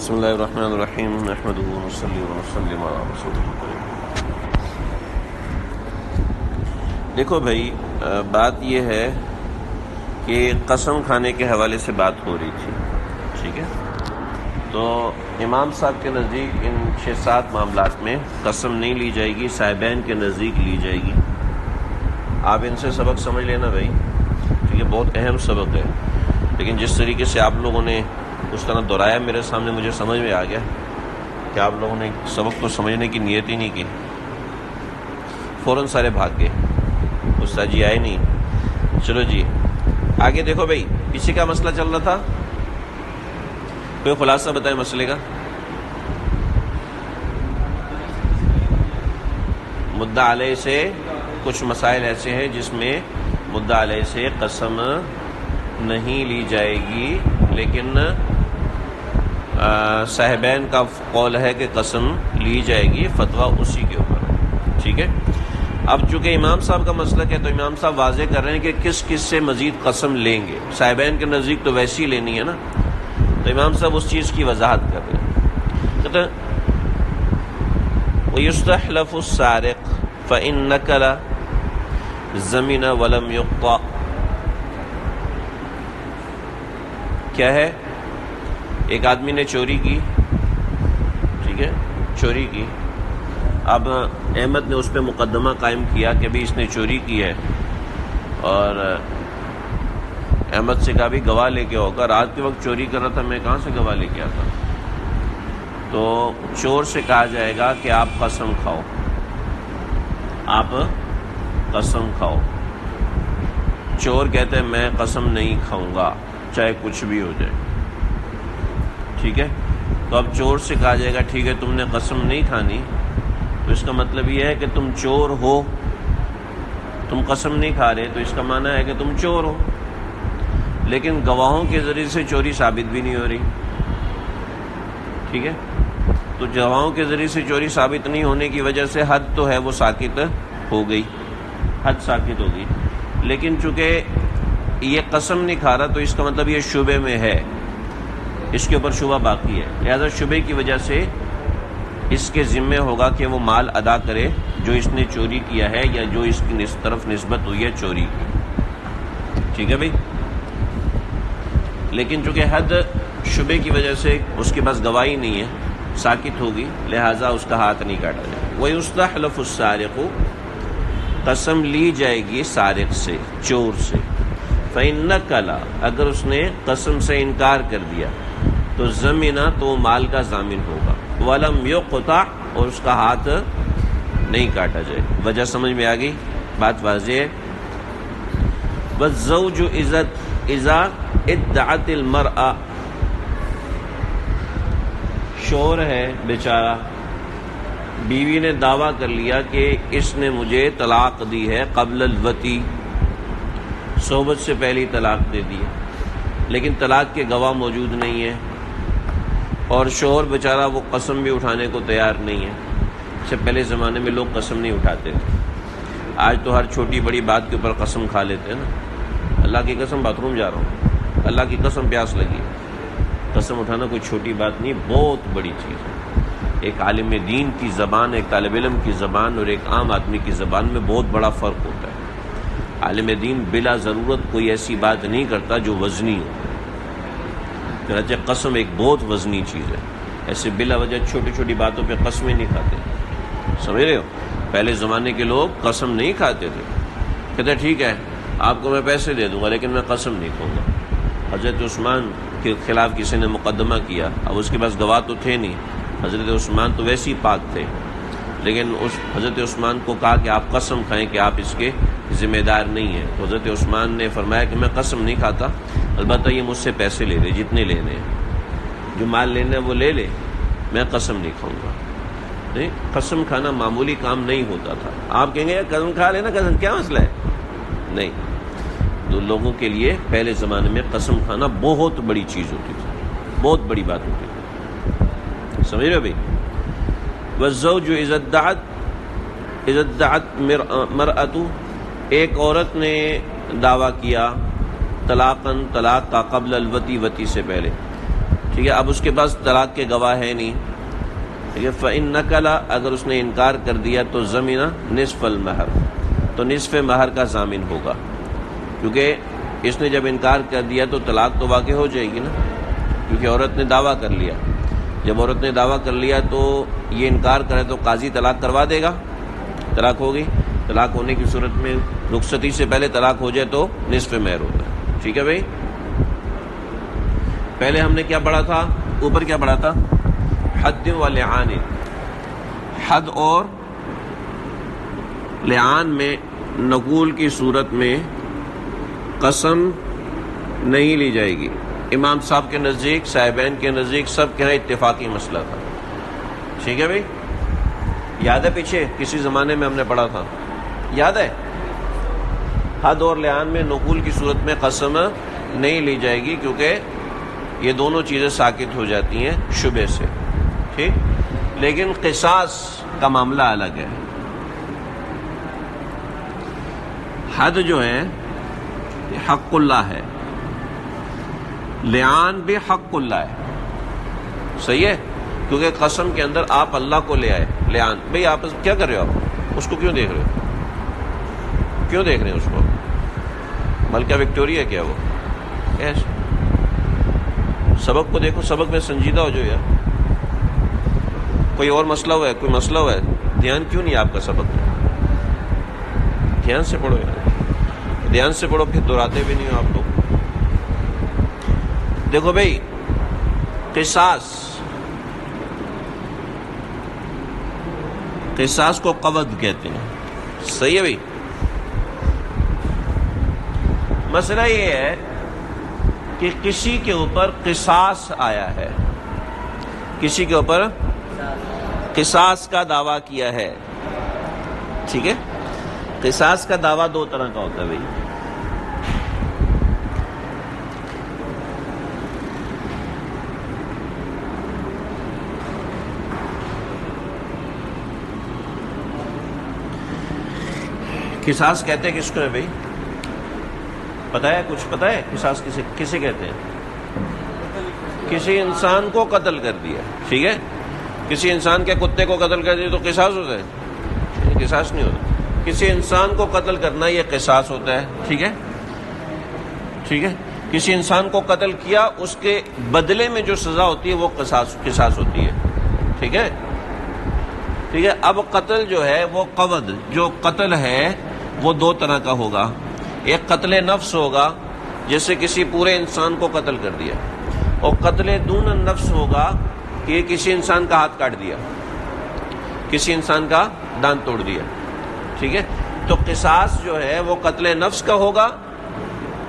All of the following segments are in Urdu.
بسم اللہ الرحمن الرحیم نحمدہ ونصلی ونسلم علی رسول اللہ۔ دیکھو بھائی، بات یہ ہے کہ قسم کھانے کے حوالے سے بات ہو رہی تھی، ٹھیک ہے؟ تو امام صاحب کے نزدیک ان 6-7 معاملات میں قسم نہیں لی جائے گی، صاحبین کے نزدیک لی جائے گی۔ آپ ان سے سبق سمجھ لینا بھائی، ٹھیک ہے؟ بہت اہم سبق ہے، لیکن جس طریقے سے آپ لوگوں نے اس طرح دہرایا میرے سامنے، مجھے سمجھ میں آ گیا کہ آپ لوگوں نے سبق کو سمجھنے کی نیت ہی نہیں کی، فوراً سارے بھاگ گئے، استاد جی آئے نہیں۔ چلو جی آگے دیکھو بھائی، پیچھے کا مسئلہ چل رہا تھا، کوئی خلاصہ بتائیں مسئلے کا۔ مدعا علیہ سے کچھ مسائل ایسے ہیں جس میں مدعا علیہ سے قسم نہیں لی جائے گی، لیکن صاحبین کا قول ہے کہ قسم لی جائے گی، فتویٰ اسی کے اوپر، ٹھیک ہے؟ اب چونکہ امام صاحب کا مسلک ہے تو امام صاحب واضح کر رہے ہیں کہ کس کس سے مزید قسم لیں گے۔ صاحبین کے نزدیک تو ویسی ہی لینی ہے نا، تو امام صاحب اس چیز کی وضاحت کر رہے ہیں۔ کہتے ہیں وَيُسْتَحْلَفُ السَّارِقُ فَإِن نَكَلَ زَمِنَ وَلَمْ يُقْطَعْ۔ کیا ہے؟ ایک آدمی نے چوری کی، ٹھیک ہے؟ چوری کی، اب احمد نے اس پہ مقدمہ قائم کیا کہ بھی اس نے چوری کی ہے، اور احمد سے کہا بھی گواہ لے کے ہوگا، رات کے وقت چوری کر رہا تھا، میں کہاں سے گواہ لے کے آتا؟ تو چور سے کہا جائے گا کہ آپ قسم کھاؤ، آپ قسم کھاؤ۔ چور کہتے ہیں میں قسم نہیں کھاؤں گا چاہے کچھ بھی ہو جائے، ٹھیک ہے؟ تو اب چور سے کہا جائے گا ٹھیک ہے تم نے قسم نہیں کھانی، تو اس کا مطلب یہ ہے کہ تم چور ہو، تم قسم نہیں کھا رہے، تو اس کا معنی ہے کہ تم چور ہو، لیکن گواہوں کے ذریعے سے چوری ثابت بھی نہیں ہو رہی، ٹھیک ہے؟ تو گواہوں کے ذریعے سے چوری ثابت نہیں ہونے کی وجہ سے حد تو ہے وہ ساکت ہو گئی، حد ساکت ہو گئی، لیکن چونکہ یہ قسم نہیں کھا رہا تو اس کا مطلب یہ شبے میں ہے، اس کے اوپر شبہ باقی ہے، لہذا شبے کی وجہ سے اس کے ذمہ ہوگا کہ وہ مال ادا کرے جو اس نے چوری کیا ہے یا جو اس کی طرف نسبت ہوئی ہے چوری کی، ٹھیک ہے بھائی؟ لیکن چونکہ حد شبے کی وجہ سے اس کے پاس گواہی نہیں ہے، ساکت ہوگی، لہٰذا اس کا ہاتھ نہیں کاٹا جائے۔ وَيُسْتَحْلَفُ السَّارِقُ، قسم لی جائے گی سارق سے، چور سے۔ فَإِن نَكَلَ، اگر اس نے قسم سے انکار کر دیا تو زمینہ، تو مال کا ضامن ہوگا، وَلَمْ يُقْطَعْ، اور اس کا ہاتھ نہیں کاٹا جائے۔ وجہ سمجھ میں آ گئی؟ بات واضح ہے۔ وَالزَّوْجُ إِذَا ادَّعَتِ الْمَرْأَةُ، شوہر ہے بیچارہ، بیوی نے دعویٰ کر لیا کہ اس نے مجھے طلاق دی ہے قبل الوطی، صحبت سے پہلی طلاق دے دی ہے، لیکن طلاق کے گواہ موجود نہیں ہے، اور شوہر بیچارہ وہ قسم بھی اٹھانے کو تیار نہیں ہے۔ اس سے پہلے زمانے میں لوگ قسم نہیں اٹھاتے تھے، آج تو ہر چھوٹی بڑی بات کے اوپر قسم کھا لیتے ہیں نا۔ اللہ کی قسم باتھ روم جا رہا ہوں، اللہ کی قسم پیاس لگی۔ قسم اٹھانا کوئی چھوٹی بات نہیں، بہت بڑی چیز ہے۔ ایک عالم دین کی زبان، ایک طالب علم کی زبان اور ایک عام آدمی کی زبان میں بہت بڑا فرق ہوتا ہے۔ عالم دین بلا ضرورت کوئی ایسی بات نہیں کرتا جو وزنی ہو، چنانچہ قسم ایک بہت وزنی چیز ہے، ایسے بلا وجہ چھوٹی چھوٹی باتوں پہ قسمیں نہیں کھاتے، سمجھ رہے ہو؟ پہلے زمانے کے لوگ قسم نہیں کھاتے تھے، کہتے ٹھیک ہے آپ کو میں پیسے دے دوں گا لیکن میں قسم نہیں کھاؤں گا۔ حضرت عثمان کے خلاف کسی نے مقدمہ کیا، اب اس کے پاس گواہ تو تھے نہیں، حضرت عثمان تو ویسے ہی پاک تھے، لیکن اس حضرت عثمان کو کہا کہ آپ قسم کھائیں کہ آپ اس کے ذمہ دار نہیں ہیں، تو حضرت عثمان نے فرمایا کہ میں قسم نہیں کھاتا، البتہ یہ مجھ سے پیسے لے لے جتنے لینے ہیں، جو مال لینا ہے وہ لے لے، میں قسم نہیں کھاؤں گا۔ نہیں، قسم کھانا معمولی کام نہیں ہوتا تھا۔ آپ کہیں گے قسم کھا لینا، قسم کیا مسئلہ ہے؟ نہیں، تو لوگوں کے لیے پہلے زمانے میں قسم کھانا بہت بڑی چیز ہوتی تھی، بہت بڑی بات ہوتی تھی، سمجھ رہے ہو بھائی؟ وَالزَّوْجُ إِذَا ادَّعَتْ مَرْأَةُ، ایک عورت نے دعویٰ کیا طلاق کا قبل الوطی، وطی سے پہلے، ٹھیک ہے، اب اس کے پاس طلاق کے گواہ ہے نہیں، ٹھیک ہے، فَإِن نَكَلَ اگر اس نے انکار کر دیا تو ضَمِنَ نصف المہر، تو نصف مہر کا ضامن ہوگا، کیونکہ اس نے جب انکار کر دیا تو طلاق تو واقع ہو جائے گی نا، کیونکہ عورت نے دعویٰ کر لیا، جب عورت نے دعویٰ کر لیا تو یہ انکار کرے تو قاضی طلاق کروا دے گا، طلاق ہوگی، طلاق ہونے کی صورت میں رخصتی سے پہلے طلاق ہو جائے تو نصف مہر ہوگا، ٹھیک ہے بھائی۔ پہلے ہم نے کیا پڑھا تھا، اوپر کیا پڑھا تھا، حد و لعان، حد اور لعان میں نقول کی صورت میں قسم نہیں لی جائے گی، امام صاحب کے نزدیک، صاحبین کے نزدیک، سب کے یہاں اتفاقی مسئلہ تھا، ٹھیک ہے بھائی۔ یاد ہے پیچھے کسی زمانے میں ہم نے پڑھا تھا، یاد ہے، حد اور لعان میں نقول کی صورت میں قسم نہیں لی جائے گی، کیونکہ یہ دونوں چیزیں ساکت ہو جاتی ہیں شبہ سے، ٹھیک، لیکن قصاص کا معاملہ الگ ہے۔ حد جو ہے حق اللہ ہے، لعان بھی حق اللہ ہے، صحیح ہے، کیونکہ قسم کے اندر آپ اللہ کو لے آئے، لعان بھئی آپ کیا کر رہے ہو، آپ اس کو کیوں دیکھ رہے ہو، کیوں دیکھ رہے ہیں اس کو، ملکہ وکٹوریا کیا وہ، ایسے سبق کو دیکھو، سبق میں سنجیدہ ہو جو یار، کوئی اور مسئلہ ہوا ہے، کوئی مسئلہ ہوا ہے، دھیان کیوں نہیں آپ کا سبق میں، دھیان سے پڑھو یار، دھیان سے پڑھو، پھر دہراتے بھی نہیں ہو آپ لوگ۔ دیکھو بھائی، قصاص کو قود کہتے ہیں، صحیح ہے بھائی۔ مسئلہ یہ ہے کہ کسی کے اوپر قصاص آیا ہے، کسی کے اوپر قصاص کا دعویٰ کیا ہے، ٹھیک ہے، قصاص کا دعویٰ دو طرح کا ہوتا ہے بھائی، قصاص کہتے ہیں کس کو ہے بھائی، پتہ ہے، کچھ پتہ ہے قصاص کسے کہتے ہیں، کسی انسان کو قتل کر دیا، ٹھیک ہے، کسی انسان کے کتے کو قتل کر دیا تو قصاص ہوتا ہے، قصاص نہیں ہوتا، کسی انسان کو قتل کرنا یہ قصاص ہوتا ہے، ٹھیک ہے، ٹھیک ہے، کسی انسان کو قتل کیا، اس کے بدلے میں جو سزا ہوتی ہے وہ قصاص ہوتی ہے، ٹھیک ہے، ٹھیک ہے۔ اب قتل جو ہے وہ قود، جو قتل ہے وہ دو طرح کا ہوگا، ایک قتل نفس ہوگا جیسے کسی پورے انسان کو قتل کر دیا، اور قتل دون النفس ہوگا کہ کسی انسان کا ہاتھ کاٹ دیا، کسی انسان کا دانت توڑ دیا، ٹھیک ہے۔ تو قصاص جو ہے وہ قتل نفس کا ہوگا،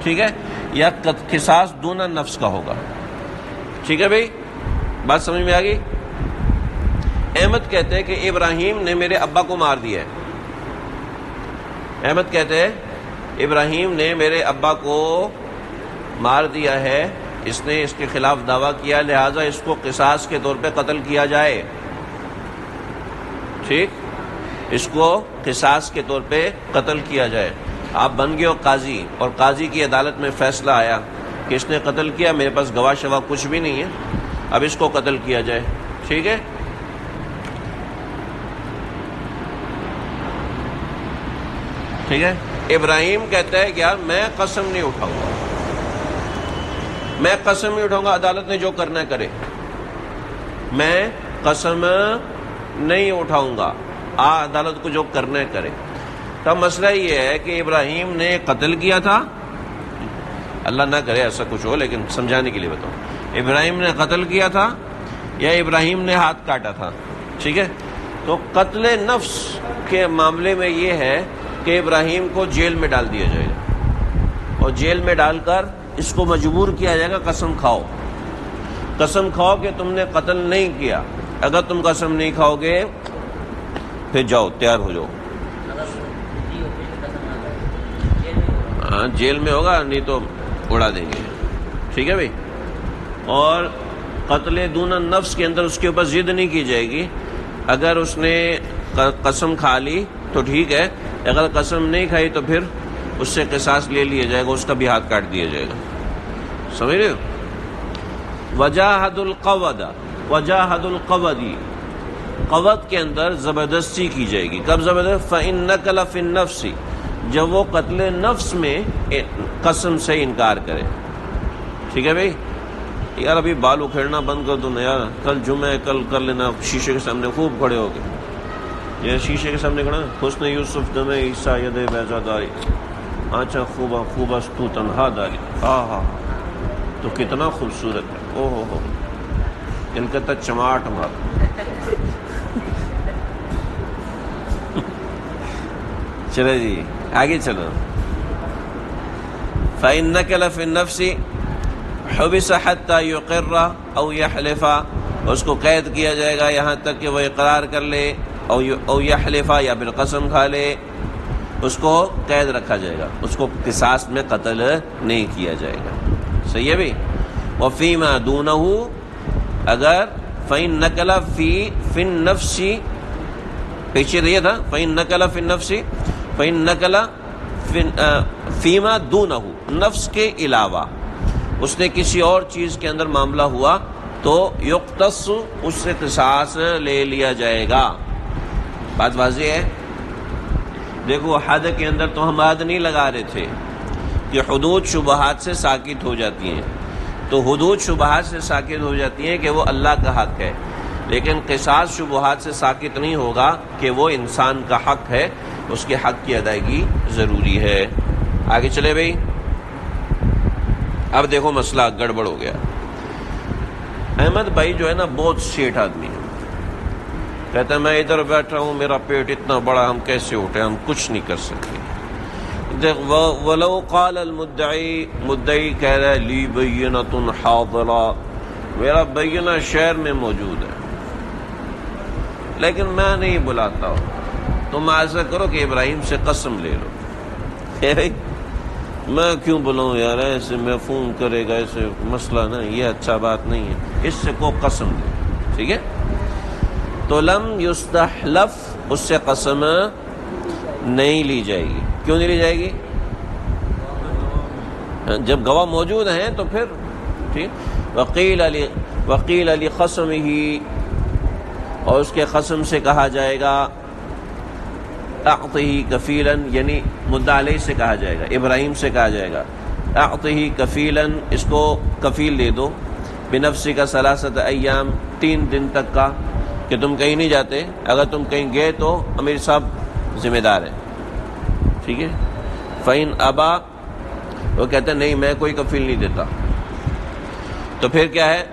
ٹھیک ہے، یا قصاص دون النفس کا ہوگا، ٹھیک ہے بھائی، بات سمجھ میں آ گئی۔ احمد کہتے ہیں کہ ابراہیم نے میرے ابا کو مار دیا ہے، احمد کہتے ہیں ابراہیم نے میرے ابا کو مار دیا ہے، اس نے اس کے خلاف دعویٰ کیا، لہٰذا اس کو قصاص کے طور پہ قتل کیا جائے، ٹھیک، اس کو قصاص کے طور پہ قتل کیا جائے۔ آپ بن گئے ہو قاضی، اور قاضی کی عدالت میں فیصلہ آیا کہ اس نے قتل کیا، میرے پاس گواہ شواہ کچھ بھی نہیں ہے، اب اس کو قتل کیا جائے، ٹھیک ہے۔ ٹھیک ہے، ابراہیم کہتا ہے کہ یار میں قسم نہیں اٹھاؤں گا، میں قسم نہیں اٹھاؤں گا، عدالت نے جو کرنا ہے کرے، میں قسم نہیں اٹھاؤں گا، عدالت کو جو کرنا ہے کرے۔ تو مسئلہ یہ ہے کہ ابراہیم نے قتل کیا تھا، اللہ نہ کرے ایسا کچھ ہو، لیکن سمجھانے کے لیے بتاؤں، ابراہیم نے قتل کیا تھا یا ابراہیم نے ہاتھ کاٹا تھا، ٹھیک ہے۔ تو قتل نفس کے معاملے میں یہ ہے کہ ابراہیم کو جیل میں ڈال دیا جائے گا، اور جیل میں ڈال کر اس کو مجبور کیا جائے گا قسم کھاؤ، قسم کھاؤ کہ تم نے قتل نہیں کیا، اگر تم قسم نہیں کھاؤ گے پھر جاؤ تیار ہو جاؤ، ہاں جیل میں ہوگا، نہیں تو اڑا دیں گے، ٹھیک ہے بھائی۔ اور قتل دون النفس کے اندر اس کے اوپر ضد نہیں کی جائے گی، اگر اس نے قسم کھا لی تو ٹھیک ہے، اگر قسم نہیں کھائی تو پھر اس سے قصاص لے لیا جائے گا، اس کا بھی ہاتھ کاٹ دیا جائے گا، سمجھ رہے ہو؟ وجاہد القود، وجاہد القودی، قود کے اندر زبردستی کی جائے گی. کب زبردست؟ فإنک لفی النفس، جب وہ قتل نفس میں قسم سے انکار کرے. ٹھیک ہے بھائی؟ یار ابھی بال اکھیڑنا بند کر دو نا یار، کل جمعہ ہے، کل کر لینا شیشے کے سامنے خوب کھڑے ہو کے. یہ شیشے کے سامنے کھڑا، حسن یوسف دم عیسیٰ ید بیضا داری، اچھا خوبا خوبس تو تنہا داری. ہاں ہاں تو کتنا خوبصورت ہے. او ہو ان کا تو چماٹ مار. چلے جی آگے چلو. فإنک لفی النفس حبس حتی یقر او یحلف، اس کو قید کیا جائے گا یہاں تک کہ وہ اقرار کر لے، او یحلف، یا بالقسم کھا لے. اس کو قید رکھا جائے گا، اس کو قصاص میں قتل نہیں کیا جائے گا. صحیح ہے بھائی؟ وفیما دونہ، اگر فإنک لفی النفس، پیچھے رہیے تھا فإنک لفی النفس، فإنک فیما دونہ، نفس کے علاوہ اس نے کسی اور چیز کے اندر معاملہ ہوا تو یقتص، اس سے قصاص لے لیا جائے گا. بات واضح ہے؟ دیکھو حد کے اندر تو ہم حد نہیں لگا رہے تھے کہ حدود شبہات سے ساکت ہو جاتی ہیں، تو حدود شبہات سے ساکت ہو جاتی ہیں کہ وہ اللہ کا حق ہے، لیکن قصاص شبہات سے ساکت نہیں ہوگا کہ وہ انسان کا حق ہے، اس کے حق کی ادائیگی ضروری ہے. آگے چلے بھائی. اب دیکھو مسئلہ گڑبڑ ہو گیا. احمد بھائی جو ہے نا بہت سیٹھ آدمی ہے، کہتا ہے میں ادھر بیٹھا ہوں، میرا پیٹ اتنا بڑا، ہم کیسے اٹھے، ہم کچھ نہیں کر سکتے. وَلَوْ قَالَ الْمُدَّعِي، مدعی کہہ رہا ہے لی بینۃ حاضرہ، میرا بینہ شہر میں موجود ہے لیکن میں نہیں بلاتا ہوں. تم ایسا کرو کہ ابراہیم سے قسم لے لو. میں کیوں بلاؤں یار، ایسے میں فون کرے گا، ایسے مسئلہ نا، یہ اچھا بات نہیں ہے، اس سے کو قسم لے. ٹھیک ہے؟ تو لم یستحلف، اس سے قسم نہیں لی جائے گی. کیوں نہیں لی جائے گی؟ جب گواہ موجود ہیں تو پھر ٹھیک. وقیل علی قسم ہی، اور اس کے قسم سے کہا جائے گا اعطہ کفیلا، یعنی مدعا علیہ سے کہا جائے گا، ابراہیم سے کہا جائے گا اعطہ کفیلا، اس کو کفیل دے دو، بنفسک ثلاثۃ ایام، 3 دن تک کا، کہ تم کہیں نہیں جاتے، اگر تم کہیں گئے تو امیر صاحب ذمہ دار ہیں. ٹھیک ہے؟ فإن ابا، وہ کہتے ہیں نہیں میں کوئی کفیل نہیں دیتا، تو پھر کیا ہے؟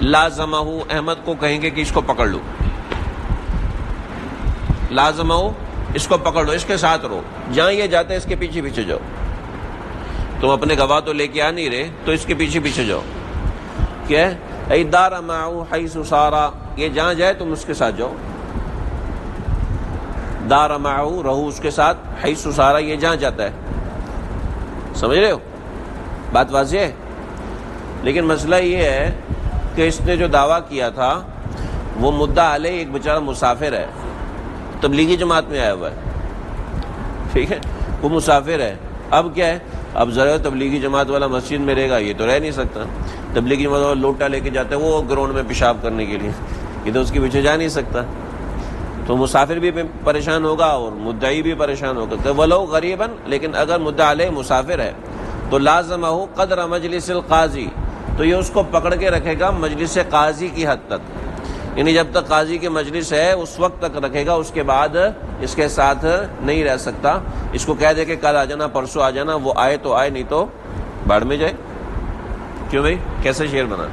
لازمہ، احمد کو کہیں گے کہ اس کو پکڑ لو، لازمہ اس کو پکڑ لو، اس کے ساتھ رہو، جہاں یہ جاتے اس کے پیچھے پیچھے جاؤ. تم اپنے گواہ تو لے کے آ نہیں رہے تو اس کے پیچھے پیچھے جاؤ. کیا ہے؟ ای دار معه حیث سارا، یہ جہاں جائے تم اس کے ساتھ جاؤ. دار معه، رہو اس کے ساتھ، حیث سارا، یہ جہاں جاتا ہے. سمجھ رہے ہو؟ بات واضح ہے. لیکن مسئلہ یہ ہے کہ اس نے جو دعویٰ کیا تھا وہ مدعا علیہ ایک بیچارہ مسافر ہے، تبلیغی جماعت میں آیا ہوا ہے. ٹھیک ہے؟ وہ مسافر ہے. اب کیا ہے؟ اب ذرا تبلیغی جماعت والا مسجد میں رہے گا، یہ تو رہ نہیں سکتا. تبلیغی جماعت والا لوٹا لے کے جاتا ہے وہ گراؤنڈ میں پیشاب کرنے کے لیے، یہ تو اس کے پیچھے جا نہیں سکتا. تو مسافر بھی پریشان ہوگا اور مدعی بھی پریشان ہوگا. تو ولو غریباً، لیکن اگر مدعا علیہ مسافر ہے تو لازمہ قدر مجلس القاضی، تو یہ اس کو پکڑ کے رکھے گا مجلس قاضی کی حد تک، یعنی جب تک قاضی کی مجلس ہے اس وقت تک رکھے گا، اس کے بعد اس کے ساتھ نہیں رہ سکتا. اس کو کہہ دے کہ کل آ جانا، پرسوں آ جانا، وہ آئے تو آئے، نہیں تو باڑ میں جائے. کیوں بھائی؟ کیسے شعر بنا؟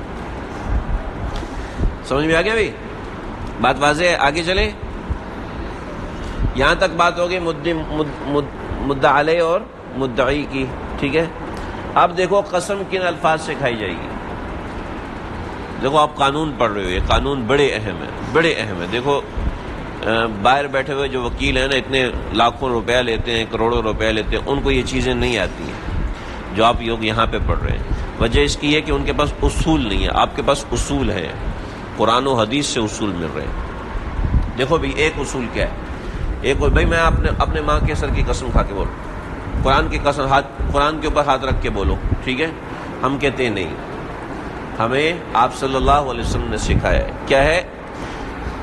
سمجھ میں آ گیا بھائی؟ بات واضح ہے. آگے چلیں. یہاں تک بات ہوگی مدعا علیہ اور مدعی کی. ٹھیک ہے؟ اب دیکھو قسم کن الفاظ سے کھائی جائے گی. دیکھو آپ قانون پڑھ رہے ہو، یہ قانون بڑے اہم ہے، بڑے اہم ہے. دیکھو باہر بیٹھے ہوئے جو وکیل ہیں نا، اتنے لاکھوں روپیہ لیتے ہیں، کروڑوں روپیہ لیتے ہیں، ان کو یہ چیزیں نہیں آتی ہیں جو آپ لوگ یہاں پہ پڑھ رہے ہیں. وجہ اس کی ہے کہ ان کے پاس اصول نہیں ہے. آپ کے پاس اصول ہے، قرآن و حدیث سے اصول مل رہے ہیں. دیکھو بھائی ایک اصول کیا ہے؟ ایک بھائی میں اپنے ماں کے سر کی قسم کھا کے بولوں، قرآن کی قسم، قرآن کے اوپر ہاتھ رکھ کے بولو. ٹھیک ہے؟ ہم کہتے ہیں نہیں. ہمیں آپ صلی اللہ علیہ وسلم نے سکھایا ہے. کیا ہے؟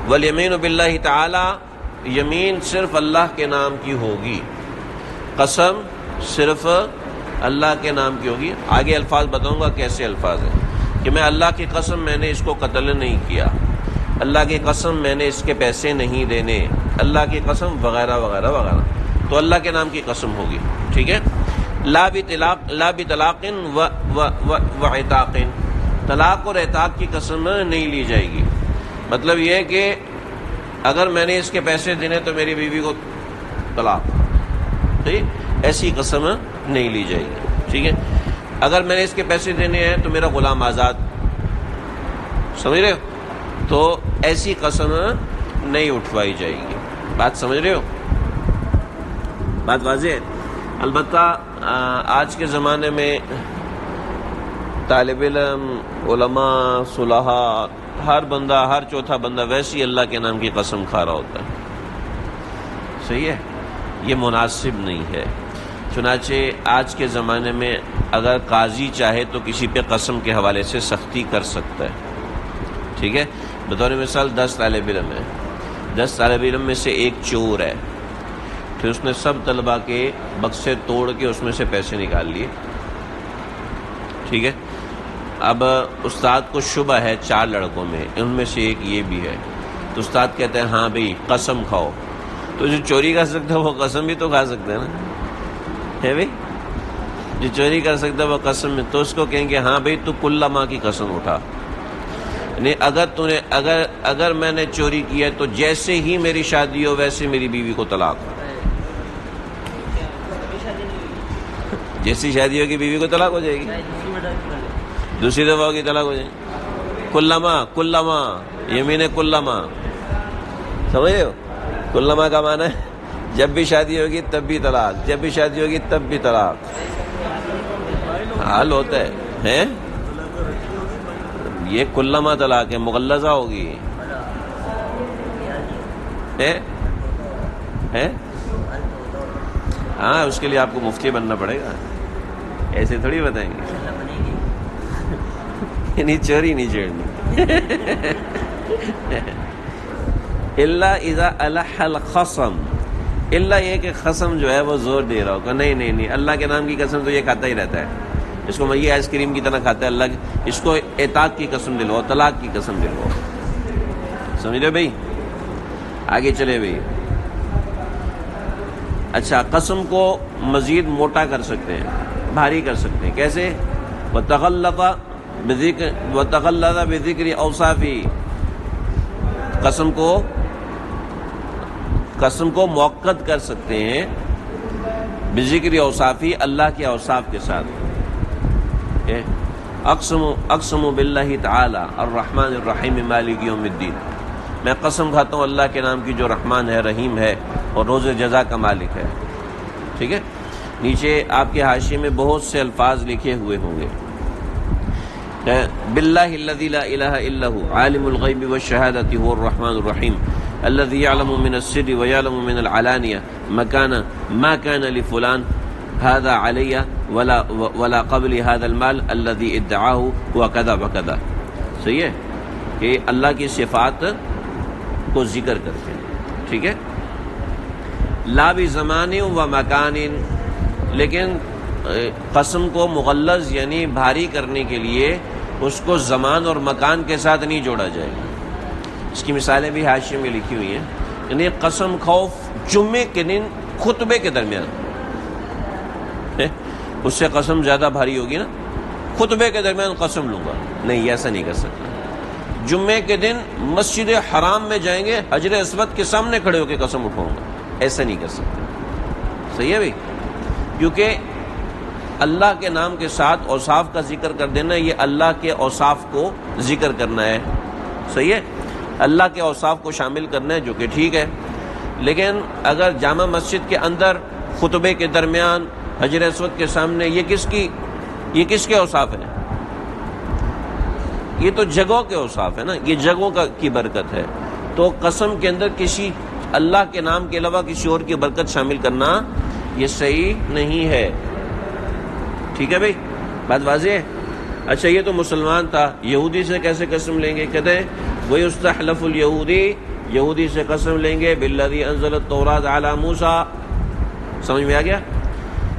والیمین باللہ تعالی، یمین صرف اللہ کے نام کی ہوگی، قسم صرف اللہ کے نام کی ہوگی. آگے الفاظ بتاؤں گا کیسے الفاظ ہیں، کہ میں اللہ کی قسم میں نے اس کو قتل نہیں کیا، اللہ کی قسم میں نے اس کے پیسے نہیں دینے، اللہ کی قسم وغیرہ وغیرہ وغیرہ، تو اللہ کے نام کی قسم ہوگی. ٹھیک ہے. لا بطلاق و عتاق، طلاق اور عتاق کی قسم نہیں لی جائے گی. مطلب یہ ہے کہ اگر میں نے اس کے پیسے دینے تو میری بیوی کو طلاق، ٹھیک، ایسی قسم نہیں لی جائے گی. ٹھیک ہے. اگر میں نے اس کے پیسے دینے ہیں تو میرا غلام آزاد، سمجھ رہے ہو؟ تو ایسی قسم نہیں اٹھوائی جائے گی. بات سمجھ رہے ہو؟ بات واضح ہے. البتہ آج کے زمانے میں طالب علم، علماء، صلحاء، ہر بندہ، ہر چوتھا بندہ ویسی اللہ کے نام کی قسم کھا رہا ہوتا ہے. صحیح ہے؟ یہ مناسب نہیں ہے. چنانچہ آج کے زمانے میں اگر قاضی چاہے تو کسی پہ قسم کے حوالے سے سختی کر سکتا ہے. ٹھیک ہے. بطور مثال 10 طالب علم ہیں، 10 طالب علم میں سے ایک چور ہے، پھر اس نے سب طلباء کے بکسے توڑ کے اس میں سے پیسے نکال لیے. ٹھیک ہے. اب استاد کو شبہ ہے 4 لڑکوں میں، ان میں سے ایک یہ بھی ہے، تو استاد کہتے ہیں ہاں بھئی قسم کھاؤ. تو جو چوری کر سکتا ہے وہ قسم بھی تو کھا سکتا ہے نا، ہے بھئی؟ جو چوری کر سکتا ہے وہ قسم میں، تو اس کو کہیں گے ہاں بھئی تو کل ماں کی قسم اٹھا. یعنی اگر میں نے چوری کیا تو جیسے ہی میری شادی ہو ویسے میری بیوی کو طلاق. جیسی شادی ہوگی بیوی کو طلاق ہو جائے گی، دوسری دفعہ ہوگی طلاق ہو جائے گی. کلما یمین کلما، سمجھ رہے ہو؟ کلما کا معنی ہے جب بھی شادی ہوگی تب بھی طلاق، جب بھی شادی ہوگی تب بھی طلاق. حال ہوتا ہے. یہ کلما طلاق ہے، مغلظہ ہوگی. ہاں اس کے لیے آپ کو مفتی بننا پڑے گا، ایسے تھوڑی بتائیں گے. نہیں چوری نہیں چھیڑنی. اللہ اذا الح الخصم، اللہ یہ کہ خصم جو ہے وہ زور دے رہا ہوگا، نہیں اللہ کے نام کی قسم تو یہ کھاتا ہی رہتا ہے، اس کو میں آئس کریم کی طرح کھاتا ہے اللہ کی. اس کو عتاق کی قسم دلواؤ، طلاق کی قسم دلواؤ. سمجھ رہے بھائی؟ آگے چلے بھائی. اچھا، قسم کو مزید موٹا کر سکتے ہیں، بھاری کر سکتے ہیں. کیسے؟ وتغلظ بذکر اوصافی، قسم کو موقت کر سکتے ہیں بذکر اوصافی، اللہ کے اوصاف کے ساتھ. اقسم باللہ تعالی الرحمن الرحیم مالک یوم الدین، میں قسم کھاتا ہوں اللہ کے نام کی جو رحمان ہے، رحیم ہے اور روز جزا کا مالک ہے. ٹھیک ہے. نیچے آپ کے حاشیے میں بہت سے الفاظ لکھے ہوئے ہوں گے. باللہ الذی لا الہ الا هو عالم الغیب والشہادۃ هو الرحمن الرحیم الذي يعلم من السر ويعلم من العلانية ما كان لفلان هذا علي ولا قبل هذا المال الذي ادعاه وكذا وكذا. صحیح ہے کہ اللہ کی صفات کو ذکر کرتے ہیں. ٹھیک ہے. لا بزمان و مکان، لیکن قسم کو مغلظ یعنی بھاری کرنے کے لیے اس کو زمان اور مکان کے ساتھ نہیں جوڑا جائے گا. اس کی مثالیں بھی حاشیے میں لکھی ہوئی ہیں. یعنی قسم خوف جمعے کے دن خطبے کے درمیان، اس سے قسم زیادہ بھاری ہوگی نا. خطبے کے درمیان قسم لوں گا، نہیں ایسا نہیں کر سکتا. جمعے کے دن مسجد حرام میں جائیں گے، حجر اسود کے سامنے کھڑے ہو کے قسم اٹھاؤں گا، ایسا نہیں کر سکتا. صحیح ہے بھائی؟ کیونکہ اللہ کے نام کے ساتھ اوصاف کا ذکر کر دینا، یہ اللہ کے اوصاف کو ذکر کرنا ہے. صحیح ہے. اللہ کے اوصاف کو شامل کرنا ہے، جو کہ ٹھیک ہے. لیکن اگر جامع مسجد کے اندر خطبے کے درمیان حجر اسود کے سامنے، یہ کس کے اوصاف ہیں؟ یہ تو جگہوں کے اوصاف ہے نا، یہ جگہوں کی برکت ہے. تو قسم کے اندر کسی اللہ کے نام کے علاوہ کسی اور کی برکت شامل کرنا یہ صحیح نہیں ہے. ٹھیک ہے بھائی؟ بات واضح ہے. اچھا یہ تو مسلمان تھا، یہودی سے کیسے قسم لیں گے؟ کہتے ہیں وَيُسْتَحْلَفُ الْيَهُودِي، یہودی سے قسم لیں گے بِالَّذِي أَنزَلَ التَّوْرَاةَ عَلَى مُوسَى، سمجھ میں آ گیا؟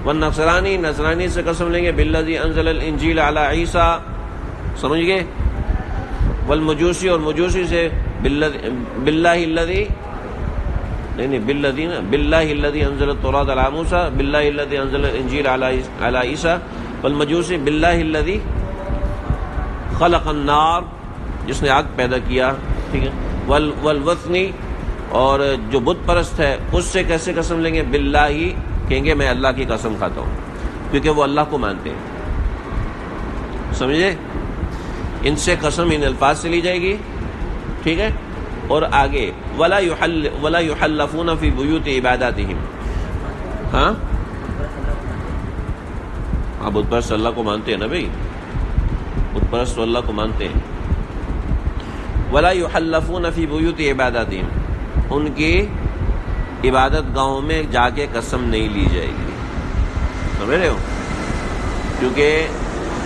والنصرانی، نصرانی سے قسم لیں گے بِالَّذِي أَنزَلَ الْإِنجِيلَ عَلَى عِيسَى، سمجھ گئے؟ والمجوسی، اور مجوسی سے باللہ الذی، نہیں بالذی نا، باللہ الذی انزل التوراۃ علی موسیٰ، باللہ الذی انزل الانجیل علی عیسیٰ، والمجوسی باللہ الذی خلق النار، جس نے آگ پیدا کیا، ٹھیک ہے؟ والوثنی، اور جو بت پرست ہے اس سے کیسے قسم لیں گے؟ باللہ، کہیں گے میں اللہ کی قسم کھاتا ہوں، کیونکہ وہ اللہ کو مانتے ہیں، سمجھے؟ ان سے قسم ان الفاظ سے لی جائے گی، ٹھیک ہے؟ اور آگے ولا يحلفون فی بیوت عباداتہم، ہاں بت پرست اللہ کو مانتے ہیں نا بھائی، بت پرست اللہ کو مانتے ہیں۔ ولا يحلفون فی بیوت عباداتہم، ان کی عبادت گاہوں میں جا کے قسم نہیں لی جائے گی، سمجھ رہے ہو؟ کیونکہ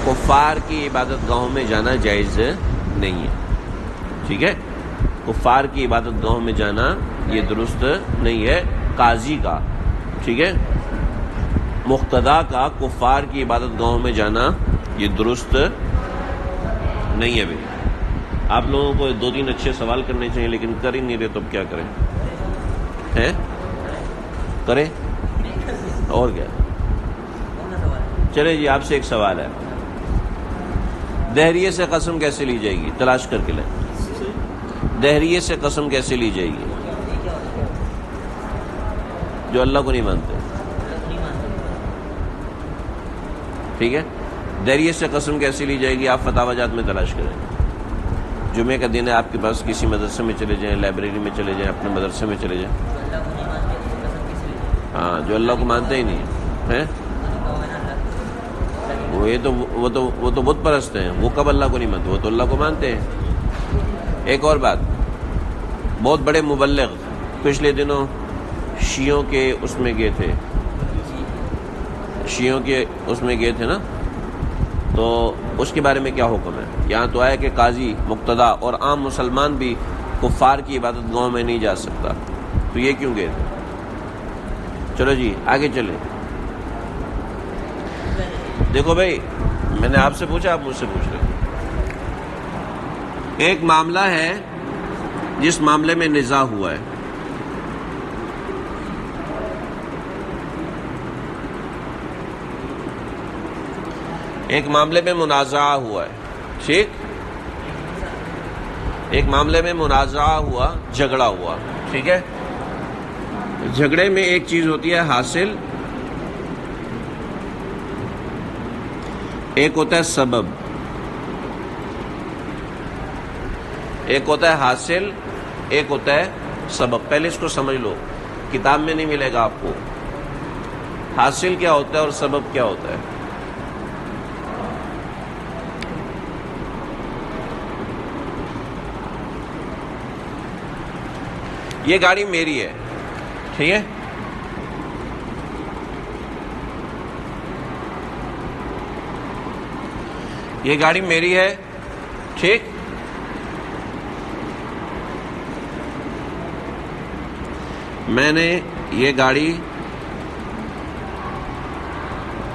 کفار کی عبادت گاہوں میں جانا جائز نہیں ہے، ٹھیک ہے؟ کفار کی عبادت گاہوں میں جانا یہ درست نہیں ہے، قاضی کا، ٹھیک ہے، مقتدا کا کفار کی عبادت گاہوں میں جانا یہ درست نہیں ہے بھائی۔ آپ لوگوں کو 2-3 اچھے سوال کرنے چاہیے، لیکن کر ہی نہیں رہے تو اب کیا کریں؟ ہیں کریں اور کیا؟ چلے جی آپ سے ایک سوال ہے، دہریے سے قسم کیسے لی جائے گی؟ تلاش کر کے لیں، دہریے سے قسم کیسے لی جائے گی؟ جو اللہ کو نہیں مانتے، ٹھیک ہے؟ دہریے سے قسم کیسے لی جائے گی؟ آپ فتاوی جات میں تلاش کریں، جمعے کا دن ہے، آپ کے پاس کسی مدرسے میں چلے جائیں، لائبریری میں چلے جائیں، اپنے مدرسے میں چلے جائیں، ہاں جو اللہ کو مانتے ہی نہیں ہیں، وہ تو بت پرست ہیں، وہ کب اللہ کو نہیں مانتے؟ وہ تو اللہ کو مانتے ہیں۔ ایک اور بات، بہت بڑے مبلغ پچھلے دنوں شیعوں کے اس میں گئے تھے، شیعوں کے اس میں گئے تھے نا، تو اس کے بارے میں کیا حکم ہے؟ یہاں تو آیا کہ قاضی، مقتدا اور عام مسلمان بھی کفار کی عبادت گاہوں میں نہیں جا سکتا، تو یہ کیوں گئے تھے؟ چلو جی آگے چلیں۔ دیکھو بھائی، میں نے آپ سے پوچھا، آپ مجھ سے پوچھ رہے ہیں۔ ایک معاملہ ہے جس معاملے میں نزاع ہوا ہے، ایک معاملے میں منازعہ ہوا ہے، ٹھیک؟ ایک معاملے میں منازعہ ہوا، جھگڑا ہوا، ٹھیک ہے؟ جھگڑے میں ایک چیز ہوتی ہے حاصل، ایک ہوتا ہے سبب، ایک ہوتا ہے حاصل، ایک ہوتا ہے سبب۔ پہلے اس کو سمجھ لو، کتاب میں نہیں ملے گا آپ کو، حاصل کیا ہوتا ہے اور سبب کیا ہوتا ہے۔ یہ گاڑی میری ہے، ٹھیک ہے؟ یہ گاڑی میری ہے، ٹھیک؟ میں نے یہ گاڑی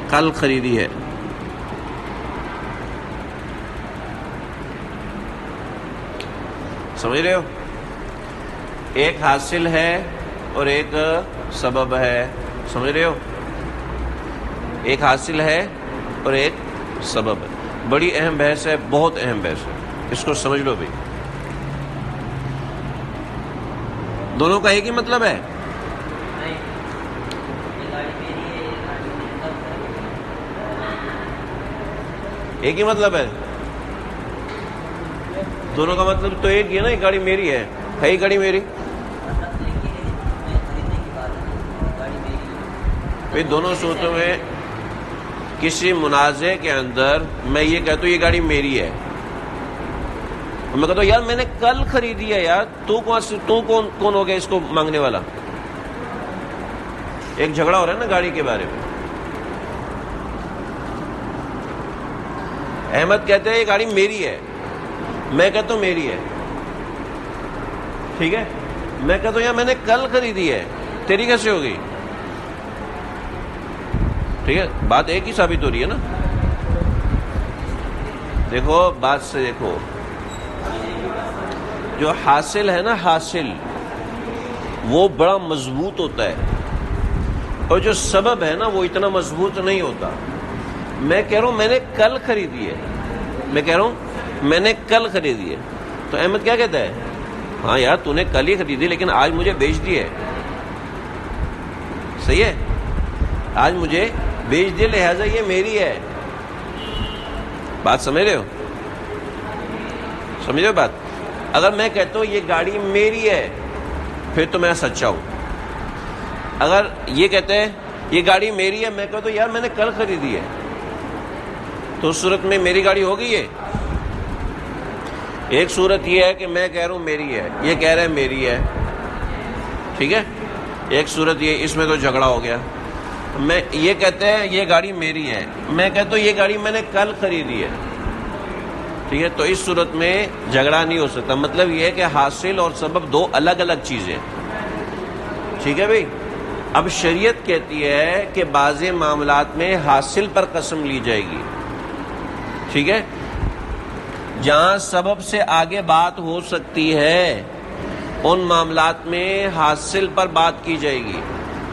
کل خریدی ہے، سمجھ رہے ہو؟ ایک حاصل ہے اور ایک سبب ہے، سمجھ رہے ہو؟ ایک حاصل ہے اور ایک سبب ہے۔ بڑی اہم بحث ہے، بہت اہم بحث ہے، اس کو سمجھ لو بھائی۔ دونوں کا ایک ہی مطلب ہے؟ ایک ہی مطلب ہے، دونوں کا مطلب تو ایک ہی ہے نا، ایک گاڑی میری ہے ہی گاڑی میری، بھائی دونوں صورتوں میں کسی منازع کے اندر میں یہ کہتا ہوں یہ گاڑی میری ہے، اور میں کہتا ہوں یار میں نے کل خریدی ہے، یار تو کون ہو گیا اس کو مانگنے والا؟ ایک جھگڑا ہو رہا ہے نا گاڑی کے بارے میں۔ احمد کہتے ہیں یہ گاڑی میری ہے، میں کہتا ہوں میری ہے، ٹھیک ہے، میں کہتا ہوں یار میں نے کل خریدی ہے، تیری کیسے ہو گئی؟ ٹھیک ہے، بات ایک ہی ثابت ہو رہی ہے نا. دیکھو بات سے دیکھو، جو حاصل ہے نا، حاصل وہ بڑا مضبوط ہوتا ہے، اور جو سبب ہے نا وہ اتنا مضبوط نہیں ہوتا. میں کہہ رہا ہوں میں نے کل خریدی ہے، میں کہہ رہا ہوں میں نے کل خریدی ہے، تو احمد کیا کہتا ہے؟ ہاں یار تو نے کل ہی خریدی لیکن آج مجھے بیچ دی ہے. صحیح ہے، آج مجھے بیچ دی لہذا یہ میری ہے. بات سمجھ رہے ہو؟ سمجھ رہے ہو بات؟ اگر میں کہتا ہوں یہ گاڑی میری ہے پھر تو میں سچا ہوں. اگر یہ کہتے ہیں یہ گاڑی میری ہے، میں کہتا ہوں یار میں نے کل خریدی ہے، تو اس صورت میں میری گاڑی ہو گئی ہے. ایک صورت یہ ہے کہ میں کہہ رہا ہوں میری ہے، یہ کہہ رہا ہے میری ہے، ٹھیک ہے. ایک صورت یہ، اس میں تو جھگڑا ہو گیا. میں یہ کہتے ہیں یہ گاڑی میری ہے، میں کہتا ہوں یہ گاڑی میں نے کل خریدی ہے، ٹھیک ہے. تو اس صورت میں جھگڑا نہیں ہو سکتا. مطلب یہ ہے کہ حاصل اور سبب دو الگ الگ چیزیں، ٹھیک ہے بھائی. اب شریعت کہتی ہے کہ بعض معاملات میں حاصل پر قسم لی جائے گی، ٹھیک ہے. جہاں سبب سے آگے بات ہو سکتی ہے ان معاملات میں حاصل پر بات کی جائے گی،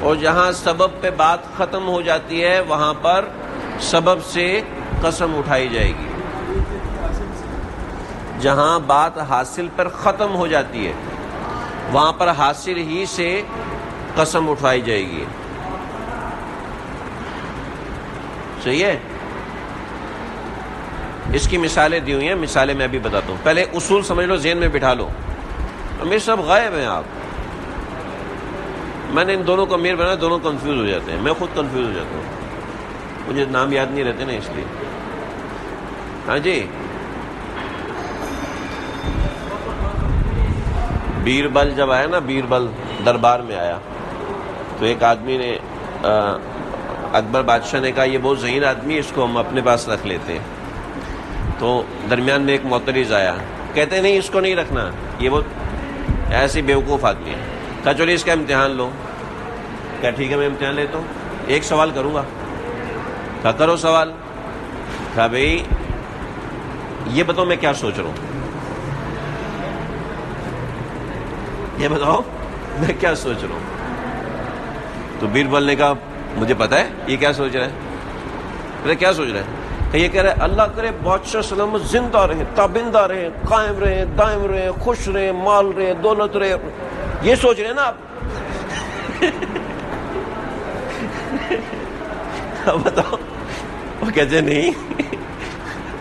اور جہاں سبب پہ بات ختم ہو جاتی ہے وہاں پر سبب سے قسم اٹھائی جائے گی. جہاں بات حاصل پر ختم ہو جاتی ہے وہاں پر حاصل ہی سے قسم اٹھائی جائے گی. صحیح ہے. اس کی مثالیں دی ہوئی ہیں، مثالیں میں ابھی بتاتا ہوں. پہلے اصول سمجھ لو، ذہن میں بٹھا لو. امیر صاحب غائب ہیں آپ، میں نے ان دونوں کو امیر بنایا، دونوں کنفیوز ہو جاتے ہیں، میں خود کنفیوز ہو جاتا ہوں، مجھے نام یاد نہیں رہتے نا اس لیے. ہاں جی، بیربل جب آیا نا، بیربل دربار میں آیا تو ایک آدمی نے اکبر بادشاہ نے کہا یہ بہت ذہین آدمی، اس کو ہم اپنے پاس رکھ لیتے ہیں. تو درمیان میں ایک معترض آیا، کہتے نہیں اس کو نہیں رکھنا، یہ بہت ایسی بیوقوف آدمی ہے. کہا چلیے اس کا امتحان لو. کہا ٹھیک ہے میں امتحان لیتا ہوں، ایک سوال کروں گا. کہا کرو سوال. کہا بھائی یہ بتاؤ میں کیا سوچ رہا ہوں، یہ بتاؤ میں کیا سوچ رہا ہوں. تو بیربل نے کہا مجھے پتا ہے یہ کیا سوچ رہا ہے. میں کیا سوچ رہا ہے؟ کہ یہ کہہ رہا ہے اللہ کرے بادشاہ سلامت زندہ رہے، تابندہ رہے، قائم رہے، دائم رہے، خوش رہے، مال رہے، دولت رہے. یہ سوچ رہے ہیں نا آپ؟ بتاؤ. وہ کہتے نہیں.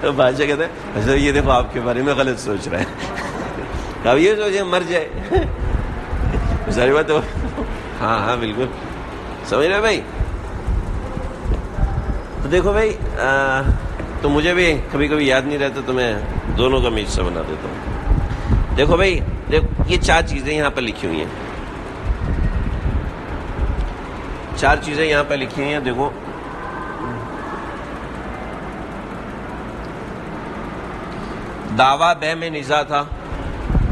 بادشاہ کہتے ہیں اچھا یہ دیکھو آپ کے بارے میں غلط سوچ رہا ہے. اب یہ سوچے مر جائے. ساری بات. ہاں ہاں بالکل سمجھ رہے بھائی. تو دیکھو بھائی تو مجھے بھی کبھی کبھی یاد نہیں رہتا تو میں دونوں کا میچ سے بنا دیتا ہوں. دیکھو بھائی، دیکھو یہ چار چیزیں یہاں پہ لکھی ہوئی ہیں، چار چیزیں یہاں پہ لکھی ہوئی ہیں. دیکھو دعویٰ بے میں نزاع تھا،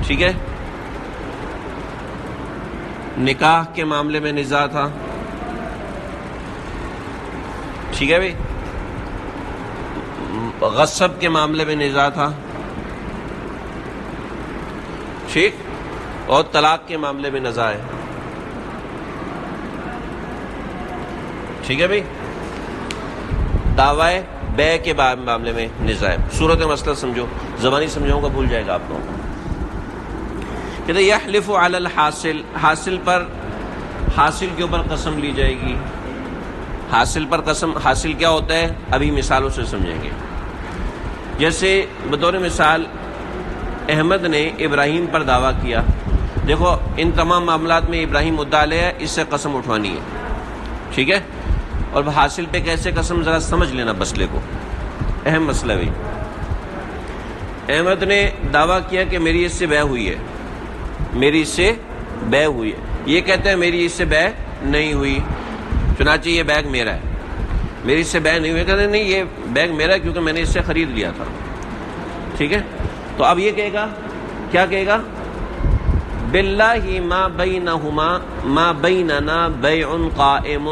ٹھیک ہے. نکاح کے معاملے میں نزاع تھا، ٹھیک ہے بھائی. غصب کے معاملے میں نزاع تھا، ٹھیک. اور طلاق کے معاملے میں نزاع ہے، ٹھیک ہے بھائی. دعوی بے کے معاملے میں نزاع ہے. صورت مسئلہ سمجھو، زبانی سمجھاؤں گا بھول جائے گا آپ لوگوں. کہتے یحلف علی الحاصل، حاصل پر، حاصل کے اوپر قسم لی جائے گی. حاصل پر قسم، حاصل کیا ہوتا ہے ابھی مثالوں سے سمجھیں گے. جیسے بطور مثال احمد نے ابراہیم پر دعویٰ کیا. دیکھو ان تمام معاملات میں ابراہیم مدعا علیہ ہے، اس سے قسم اٹھوانی ہے، ٹھیک ہے. اور حاصل پہ کیسے قسم، ذرا سمجھ لینا مسئلے کو، اہم مسئلہ بھی. احمد نے دعویٰ کیا کہ میری اس سے بے ہوئی ہے، میری اس سے بے ہوئی ہے. یہ کہتے ہیں میری اس سے بے نہیں ہوئی، چنانچہ یہ بیگ میرا ہے. میری اس سے بے نہیں ہوئی، کہتے نہیں یہ بیگ میرا ہے کیونکہ میں نے اس سے خرید لیا تھا، ٹھیک ہے. تو اب یہ کہے گا، کیا کہے گا؟ باللہ ما بیننا بیع قائم،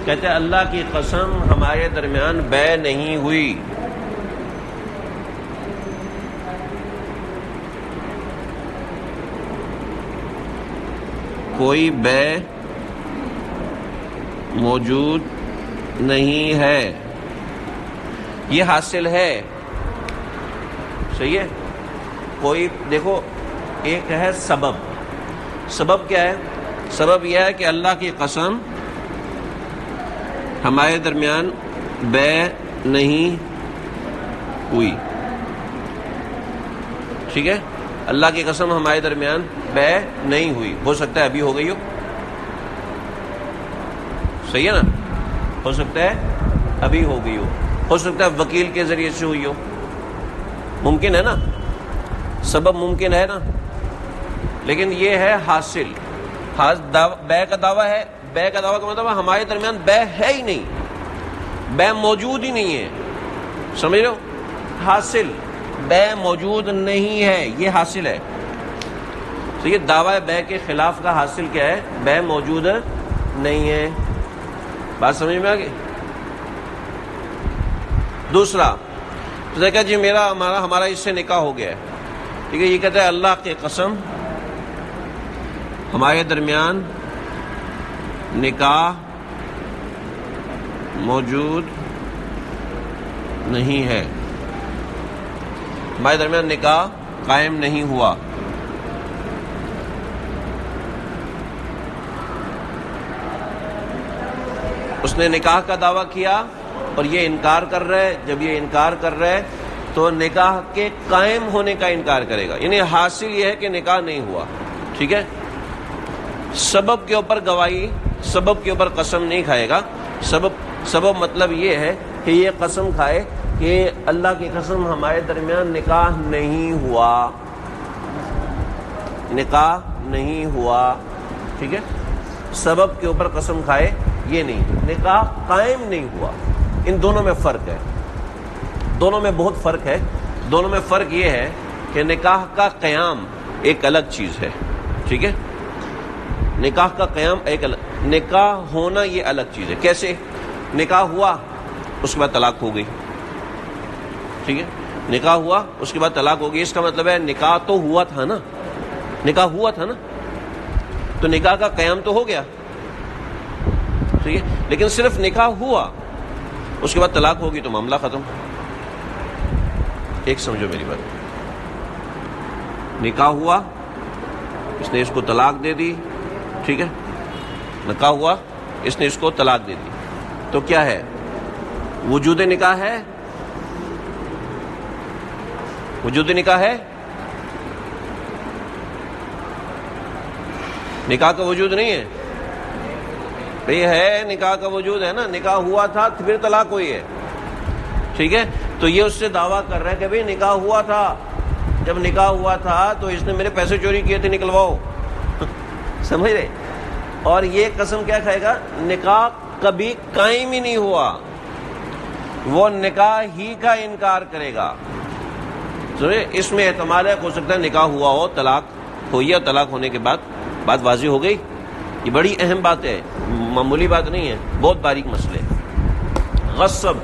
کہتے ہیں اللہ کی قسم ہمارے درمیان بے نہیں ہوئی. کوئی بے موجود نہیں ہے، یہ حاصل ہے. صحیح ہے. کوئی دیکھو، ایک ہے سبب. سبب کیا ہے؟ سبب یہ ہے کہ اللہ کی قسم ہمارے درمیان بے نہیں ہوئی، ٹھیک ہے. اللہ کی قسم ہمارے درمیان بے نہیں ہوئی. ہو سکتا ہے ابھی ہو گئی ہو، صحیح ہے نا، ہو سکتا ہے ابھی ہو گئی ہو سکتا ہے وکیل کے ذریعے سے ہوئی ہو، ممکن ہے نا، سبب ممکن ہے نا. لیکن یہ ہے حاصل. بے کا دعویٰ ہے. بے کا دعویٰ کا مطلب ہمارے درمیان بے ہے ہی نہیں، بے موجود ہی نہیں ہے. سمجھ رہے ہو؟ حاصل بے موجود نہیں ہے، یہ حاصل ہے. تو یہ دعویٰ بے کے خلاف کا حاصل کیا ہے؟ بے موجود نہیں ہے. بات سمجھ میں آ گئی؟ دوسرا دیکھا جی ہمارا اس سے نکاح ہو گیا ہے، ٹھیک ہے. یہ کہتا ہے اللہ کی قسم ہمارے درمیان نکاح موجود نہیں ہے، ہمارے درمیان نکاح قائم نہیں ہوا. اس نے نکاح کا دعویٰ کیا اور یہ انکار کر رہا ہے. جب یہ انکار کر رہا ہے تو نکاح کے قائم ہونے کا انکار کرے گا، یعنی حاصل یہ ہے کہ نکاح نہیں ہوا، ٹھیک ہے. سبب کے اوپر گواہی، سبب کے اوپر قسم نہیں کھائے گا. سبب مطلب یہ ہے کہ یہ قسم کھائے کہ اللہ کی قسم ہمارے درمیان نکاح نہیں ہوا، نکاح نہیں ہوا، ٹھیک ہے. سبب کے اوپر قسم کھائے یہ نہیں، نکاح قائم نہیں ہوا. ان دونوں میں فرق ہے، دونوں میں بہت فرق ہے. دونوں میں فرق یہ ہے کہ نکاح کا قیام ایک الگ چیز ہے، ٹھیک ہے. نکاح کا قیام ایک الگ، نکاح ہونا یہ الگ چیز ہے. کیسے؟ نکاح ہوا اس کے بعد طلاق ہو گئی، ٹھیک ہے. نکاح ہوا اس کے بعد طلاق ہو گئی، اس کا مطلب ہے نکاح تو ہوا تھا نا، نکاح ہوا تھا نا، تو نکاح کا قیام تو ہو گیا، ٹھیک ہے. لیکن صرف نکاح ہوا اس کے بعد طلاق ہوگی تو معاملہ ختم. ایک سمجھو میری بات، نکاح ہوا اس نے اس کو طلاق دے دی، ٹھیک ہے. نکاح ہوا اس نے اس کو طلاق دے دی، تو کیا ہے؟ وجود نکاح ہے، وجود نکاح ہے. نکاح کا وجود نہیں ہے بھئی، ہے نکاح کا وجود ہے نا. نکاح ہوا تھا پھر طلاق ہوئی ہے، ٹھیک ہے. تو یہ اس سے دعویٰ کر رہا ہے کہ بھئی نکاح ہوا تھا، جب نکاح ہوا تھا تو اس نے میرے پیسے چوری کیے تھے، نکلواؤ. سمجھ رہے؟ اور یہ قسم کیا کھائے گا؟ نکاح کبھی قائم ہی نہیں ہوا، وہ نکاح ہی کا انکار کرے گا. اس میں احتمال ہے، ہو سکتا ہے نکاح ہوا ہو، طلاق ہوئی، اور طلاق ہونے کے بعد بات واضح ہو گئی. یہ بڑی اہم بات ہے، معمولی بات نہیں ہے، بہت باریک مسئلے. غصب،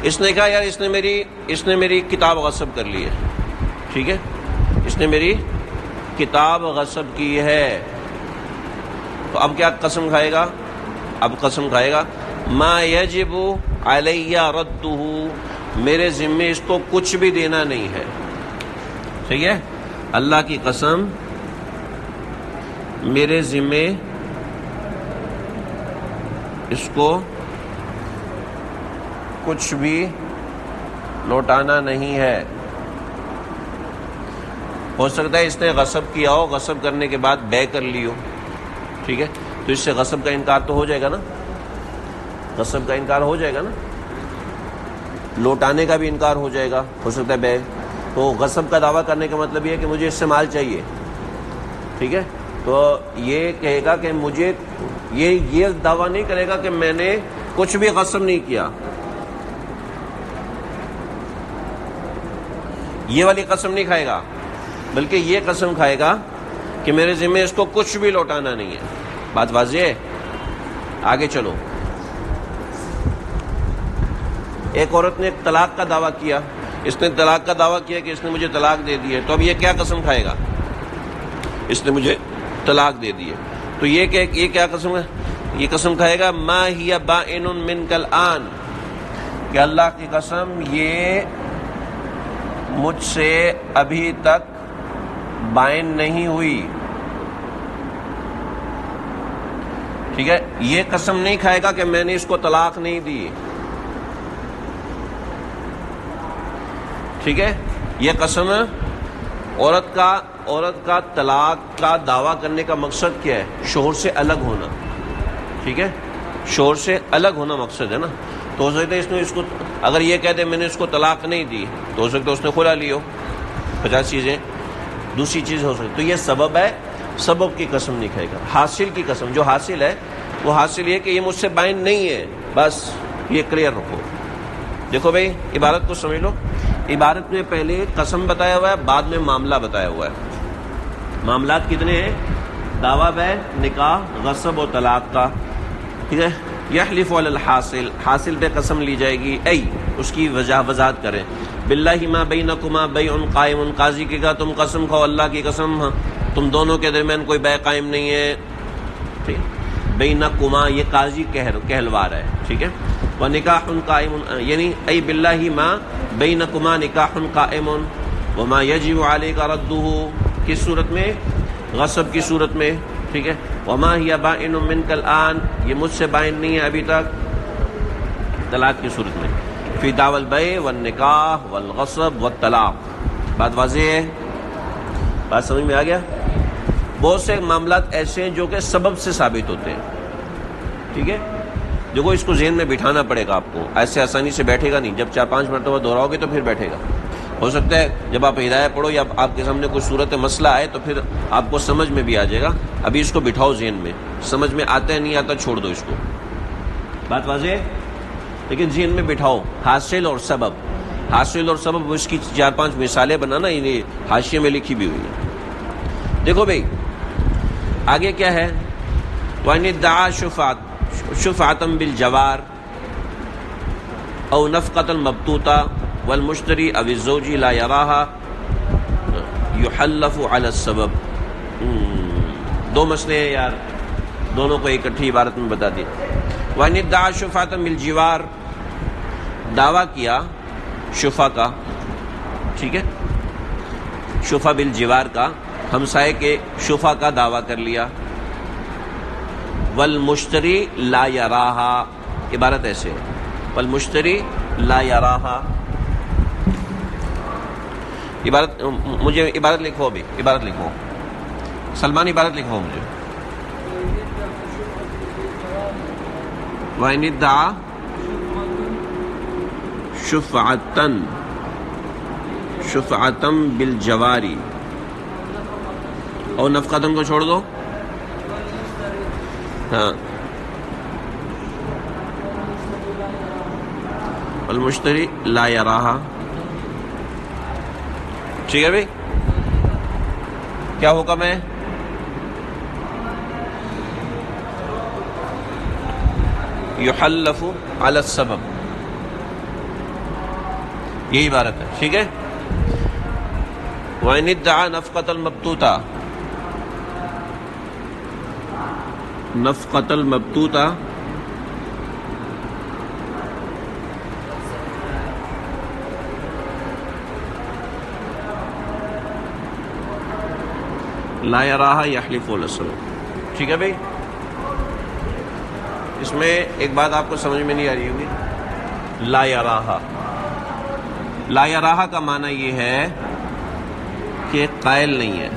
اس نے کہا یار اس نے میری کتاب غصب کر لی ہے، ٹھیک ہے. اس نے میری کتاب غصب کی ہے، تو اب کیا قسم کھائے گا؟ اب قسم کھائے گا ما یجب علیہ ردہ، میرے ذمے اس کو کچھ بھی دینا نہیں ہے، ٹھیک ہے. اللہ کی قسم میرے ذمے اس کو کچھ بھی لوٹانا نہیں ہے. ہو سکتا ہے اس نے غصب کیا ہو، غصب کرنے کے بعد بے کر لی ہو، ٹھیک ہے. تو اس سے غصب کا انکار تو ہو جائے گا نا، غصب کا انکار ہو جائے گا نا، لوٹانے کا بھی انکار ہو جائے گا. ہو سکتا ہے بے، تو غصب کا دعویٰ کرنے کا مطلب یہ ہے کہ مجھے اس سے مال چاہیے، ٹھیک ہے. تو یہ کہے گا کہ مجھے یہ دعویٰ نہیں کرے گا کہ میں نے کچھ بھی قسم نہیں کیا، یہ والی قسم نہیں کھائے گا، بلکہ یہ قسم کھائے گا کہ میرے ذمہ اس کو کچھ بھی لوٹانا نہیں ہے۔ بات واضح ہے؟ آگے چلو، ایک عورت نے طلاق کا دعویٰ کیا، اس نے طلاق کا دعویٰ کیا کہ اس نے مجھے طلاق دے دی ہے، تو اب یہ کیا قسم کھائے گا؟ اس نے مجھے طلاق دے دی ہے، تو یہ کیا قسم ہے؟ یہ قسم کھائے گا ما ہی بائن منک الآن، کہ اللہ کی قسم یہ مجھ سے ابھی تک بائن نہیں ہوئی، ٹھیک ہے؟ یہ قسم نہیں کھائے گا کہ میں نے اس کو طلاق نہیں دی، ٹھیک ہے؟ یہ قسم عورت کا طلاق کا دعویٰ کرنے کا مقصد کیا ہے؟ شوہر سے الگ ہونا، ٹھیک ہے؟ شوہر سے الگ ہونا مقصد ہے نا۔ تو ہو سکتا ہے اس کو اگر یہ کہہ دے میں نے اس کو طلاق نہیں دی، تو ہو سکتا ہے اس نے کھلا لی ہو 50 چیزیں، دوسری چیز ہو سکتی، تو یہ سبب ہے، سبب کی قسم نہیں کھائے گا۔ حاصل کی قسم، جو حاصل ہے وہ حاصل یہ کہ یہ مجھ سے بائن نہیں ہے، بس یہ کلیئر رکھو۔ دیکھو بھائی، عبارت کو سمجھ لو، عبارت میں پہلے قسم بتایا ہوا ہے، بعد میں معاملہ بتایا ہوا ہے۔ معاملات کتنے ہیں؟ دعویٰ بے، نکاح، غصب اور طلاق کا، ٹھیک ہے؟ یحلف علی الحاصل، حاصل پہ قسم لی جائے گی، اس کی وضاحت کریں۔ باللہ ما بینکما بیع قائم، قاضی کی کہا تم قسم کھاؤ اللہ کی قسم تم دونوں کے درمیان کوئی بیع قائم نہیں ہے، ٹھیک؟ بینکما یہ قاضی کہلوا رہا ہے، ٹھیک ہے؟ ونکاح قائم، یعنی ای باللہ ما بینکما نکاح قائم وما یجب علیک ردہ، کس صورت میں؟ غصب کی صورت میں، ٹھیک ہے؟ وما ہی بائن منک الآن، یہ مجھ سے بائن نہیں ہے ابھی تک، طلاق کی صورت میں۔ فی دعوی البیع والنکاح والغصب والطلاق، بات واضح ہے؟ بات سمجھ میں آ گیا؟ بہت سے معاملات ایسے ہیں جو کہ سبب سے ثابت ہوتے ہیں، ٹھیک ہے؟ دیکھو اس کو ذہن میں بٹھانا پڑے گا آپ کو، ایسے آسانی سے بیٹھے گا نہیں، جب 4-5 مرتبہ دہراؤ گے تو پھر بیٹھے گا۔ ہو سکتا ہے جب آپ ہدایت پڑھو یا آپ کے سامنے کوئی صورت مسئلہ آئے تو پھر آپ کو سمجھ میں بھی آ جائے گا، ابھی اس کو بٹھاؤ ذہن میں، سمجھ میں آتا ہے نہیں آتا چھوڑ دو اس کو، بات واضح ہے؟ لیکن ذہن میں بٹھاؤ حاصل اور سبب، حاصل اور سبب، اس کی 4-5 مثالیں بنانا، یہ حاشیے میں لکھی بھی ہوئی ہے۔ دیکھو بھائی آگے کیا ہے؟ وَإِنِ ادَّعَىٰ شُفْعَةً بِالْجَوَارِ أَوْ نَفْقَةً مَبْتُوتَةً والمشتری او الزوج لا يراها يحلف على السبب۔ دو مسئلے ہیں یار، دونوں کو اکٹھی عبارت میں بتا دی۔ وَإِنِ ادَّعَىٰ شُفْعَةً بِالْجِوَارِ، دعویٰ کیا شفا کا، ٹھیک ہے؟ شفا بالجوار کا، ہمسائے کے شفا کا دعویٰ کر لیا۔ والمشتری لا يراها، عبارت ایسے ہے، والمشتری لا يراها، عبارت مجھے عبارت لکھو، ابھی عبارت لکھو، سلمان عبارت لکھو مجھے۔ وَإِنِ ادَّعَىٰ شُفْعَةً بِالْجَوَارِ، اور نفقتن کو چھوڑ دو، ہاں، المشتری لا يراها، ٹھیک ہے بھائی؟ کیا حکم ہے؟ یحلف علی السبب، یہی عبارت ہے، ٹھیک ہے؟ وَإِنِ ادَّعَىٰ نَفْقَةَ الْمَبْتُوتَةَ، نفقۃ المبتوتہ، لا یراہا یحلف علی السبب، ٹھیک ہے بھائی؟ اس میں ایک بات آپ کو سمجھ میں نہیں آ رہی ہوگی، لا یراہا، لا یراہا کا معنی یہ ہے کہ قائل نہیں ہے،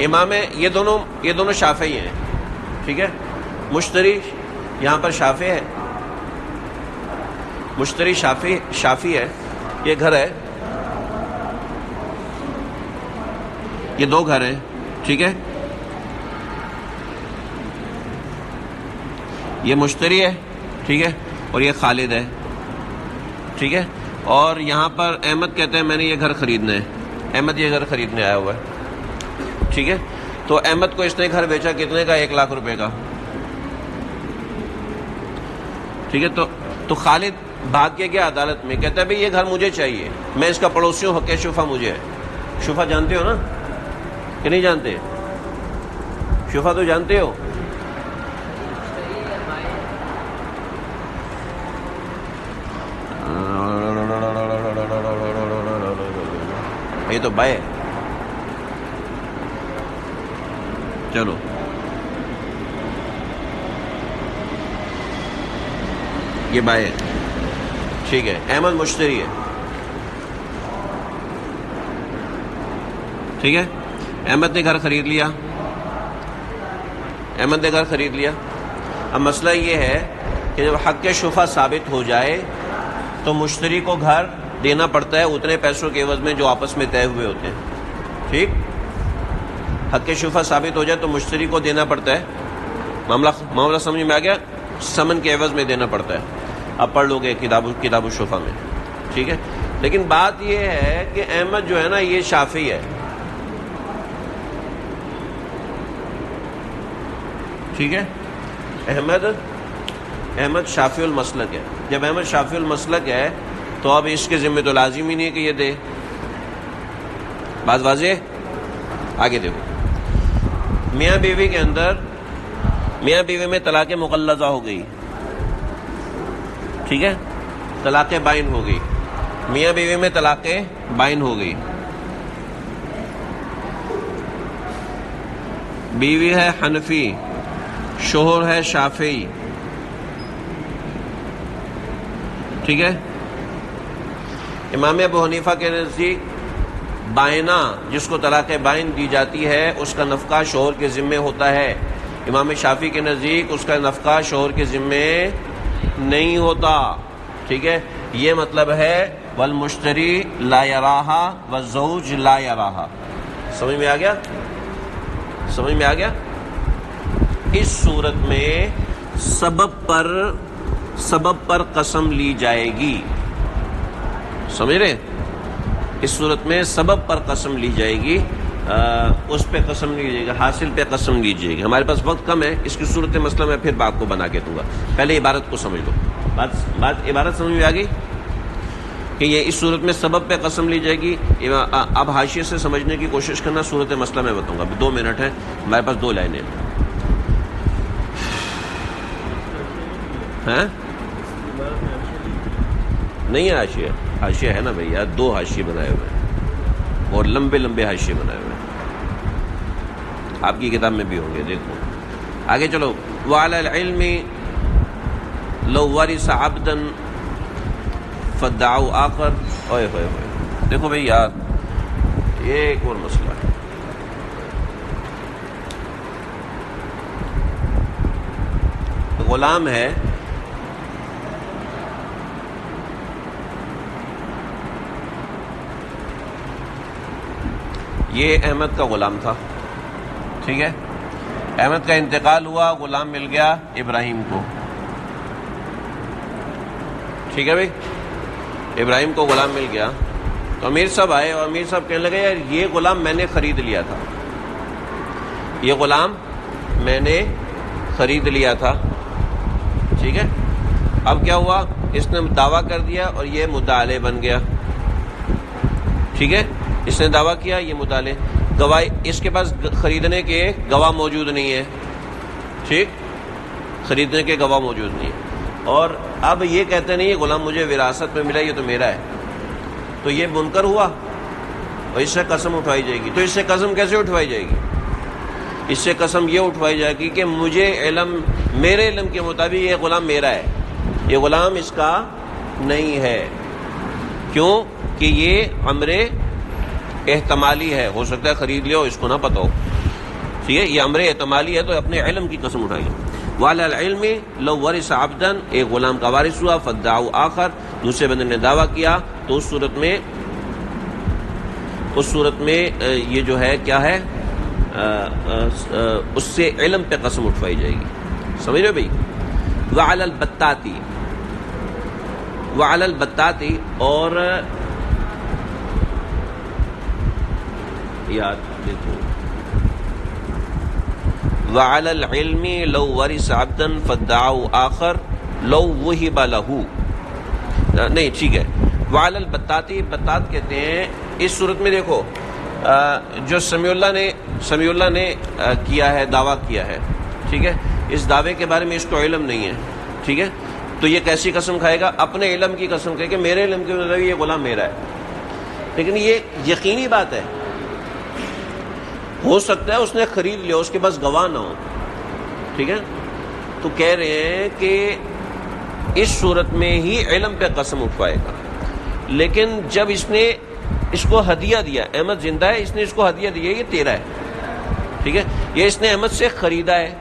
امام یہ دونوں شافعی ہیں، ٹھیک ہے؟ مشتری یہاں پر شافعی ہے، مشتری شافعی ہے، یہ گھر ہے، یہ دو گھر ہیں، ٹھیک ہے، یہ مشتری ہے، ٹھیک ہے، اور یہ خالد ہے، ٹھیک ہے، اور یہاں پر احمد کہتے ہیں میں نے یہ گھر خریدنا ہے، احمد یہ گھر خریدنے آیا ہوا ہے، ٹھیک ہے، تو احمد کو اس نے گھر بیچا کتنے کا؟ 1 لاکھ روپے کا، ٹھیک ہے، تو خالد بھاگ کے گیا عدالت میں، کہتا ہے بھئی یہ گھر مجھے چاہیے، میں اس کا پڑوسی ہوں، حق شفا مجھے ہے۔ شفا جانتے ہو نا کہ نہیں جانتے؟ شفا تو جانتے ہو؟ یہ تو بائے، چلو یہ بائے، ٹھیک ہے، احمد مشتری ہے، ٹھیک ہے، احمد نے گھر خرید لیا، احمد نے گھر خرید لیا۔ اب مسئلہ یہ ہے کہ جب حق شفا ثابت ہو جائے تو مشتری کو گھر دینا پڑتا ہے اتنے پیسوں کے عوض میں جو آپس میں طے ہوئے ہوتے ہیں، ٹھیک، حق شفا ثابت ہو جائے تو مشتری کو دینا پڑتا ہے، معاملہ سمجھ میں آ گیا، ثمن کے عوض میں دینا پڑتا ہے، آپ پڑھ لو گے کتاب الشفا میں، ٹھیک ہے، لیکن بات یہ ہے کہ احمد جو ہے نا یہ شافعی ہے، ٹھیک ہے، احمد شافعی المسلک ہے، جب احمد شافعی المسلک ہے تو اب اس کے ذمہ تو لازم ہی نہیں ہے کہ یہ دے، بات واضح؟ آگے دیکھو، میاں بیوی کے اندر، میاں بیوی میں طلاق مغلظہ ہو گئی، ٹھیک ہے، طلاق بائن ہو گئی، میاں بیوی میں طلاق بائن ہو گئی، بیوی ہے حنفی، شوہر ہے شافعی، ٹھیک ہے، امام ابو حنیفہ کے نزدیک بائنہ جس کو طلاق بائن دی جاتی ہے اس کا نفقہ شوہر کے ذمے ہوتا ہے، امام شافعی کے نزدیک اس کا نفقہ شوہر کے ذمے نہیں ہوتا، ٹھیک ہے، یہ مطلب ہے والمشتری لا یراہا والزوج لا یراہا، سمجھ میں آ گیا؟ سمجھ میں آ گیا؟ اس صورت میں سبب پر قسم لی جائے گی، سمجھ رہے؟ اس صورت میں سبب پر قسم لی جائے گی، اس پہ قسم لی جائے گی، حاصل پہ قسم لی جائے گی۔ ہمارے پاس وقت کم ہے، اس کی صورت مسئلہ میں پھر بات کو بنا کے دوں گا، پہلے عبارت کو سمجھ لو، عبارت سمجھ میں آ گئی کہ یہ اس صورت میں سبب پہ قسم لی جائے گی۔ اب حاشیے سے سمجھنے کی کوشش کرنا، صورت مسئلہ میں بتاؤں گا، 2 منٹ ہے ہمارے پاس، 2 لائنیں ہیں، نہیں ہے حاشیہ، حاشیہ ہے نا بھائی یار، 2 حاشیے بنائے ہوئے ہیں اور لمبے لمبے حاشیے بنائے ہوئے ہیں، آپ کی کتاب میں بھی ہوں گے، دیکھو آگے چلو۔ وعلی العلم لو ورث عبدا فادعوا آخر، اوئے ہوئے ہوئے، دیکھو بھائی یار یہ ایک اور مسئلہ ہے، غلام ہے، یہ احمد کا غلام تھا، ٹھیک ہے، احمد کا انتقال ہوا، غلام مل گیا ابراہیم کو، ٹھیک ہے بھائی، ابراہیم کو غلام مل گیا، تو امیر صاحب آئے اور امیر صاحب کہنے لگے یار یہ غلام میں نے خرید لیا تھا، یہ غلام میں نے خرید لیا تھا، ٹھیک ہے، اب کیا ہوا، اس نے دعویٰ کر دیا اور یہ مدعا علیہ بن گیا، ٹھیک ہے، اس نے دعویٰ کیا، یہ مدعا علیہ، گواہی اس کے پاس خریدنے کے گواہ موجود نہیں ہے، ٹھیک، خریدنے کے گواہ موجود نہیں ہے، اور اب یہ کہتے نہیں یہ غلام مجھے وراثت میں ملا، یہ تو میرا ہے، تو یہ منکر ہوا اور اس سے قسم اٹھوائی جائے گی۔ تو اس سے قسم کیسے اٹھوائی جائے گی؟ اس سے قسم یہ اٹھوائی جائے گی کہ مجھے میرے علم کے مطابق یہ غلام میرا ہے، یہ غلام اس کا نہیں ہے، کیوں کہ یہ امر احتمالی ہے، ہو سکتا ہے خرید لیا ہو اس کو نہ پتہ ہو، ٹھیک ہے، یہ امر احتمالی ہے تو اپنے علم کی قسم اٹھائیے۔ وعلی العلم لو ورث عبدا، ایک غلام کا وارث ہوا، فادعوا آخر، دوسرے بندے نے دعویٰ کیا، تو اس صورت میں اس صورت میں یہ جو ہے کیا ہے اس سے علم پہ قسم اٹھوائی جائے گی. سمجھ رہے ہو بھائی؟ وعلی البتاتی، وعلی البتاتی، اور یاد دیکھو وعلی العلم لو ورث عبدا فادعوا آخر لو وہب لہ، نہیں ٹھیک ہے. وعلی البتاتی، بتات کہتے ہیں اس صورت میں. دیکھو جو سمیع اللہ نے کیا ہے، دعویٰ کیا ہے، ٹھیک ہے، اس دعوے کے بارے میں اس کو علم نہیں ہے، ٹھیک ہے، تو یہ کیسی قسم کھائے گا؟ اپنے علم کی قسم کھائے کہ میرے علم کے مطابق یہ غلام میرا ہے. لیکن یہ یقینی بات ہے، ہو سکتا ہے اس نے خرید لیا، اس کے پاس گواہ نہ ہو، ٹھیک ہے. تو کہہ رہے ہیں کہ اس صورت میں ہی علم پہ قسم اٹھوائے گا. لیکن جب اس نے اس کو ہدیہ دیا، احمد زندہ ہے، اس نے اس کو ہدیہ دیا، یہ تیرا ہے، ٹھیک ہے، یہ اس نے احمد سے خریدا ہے،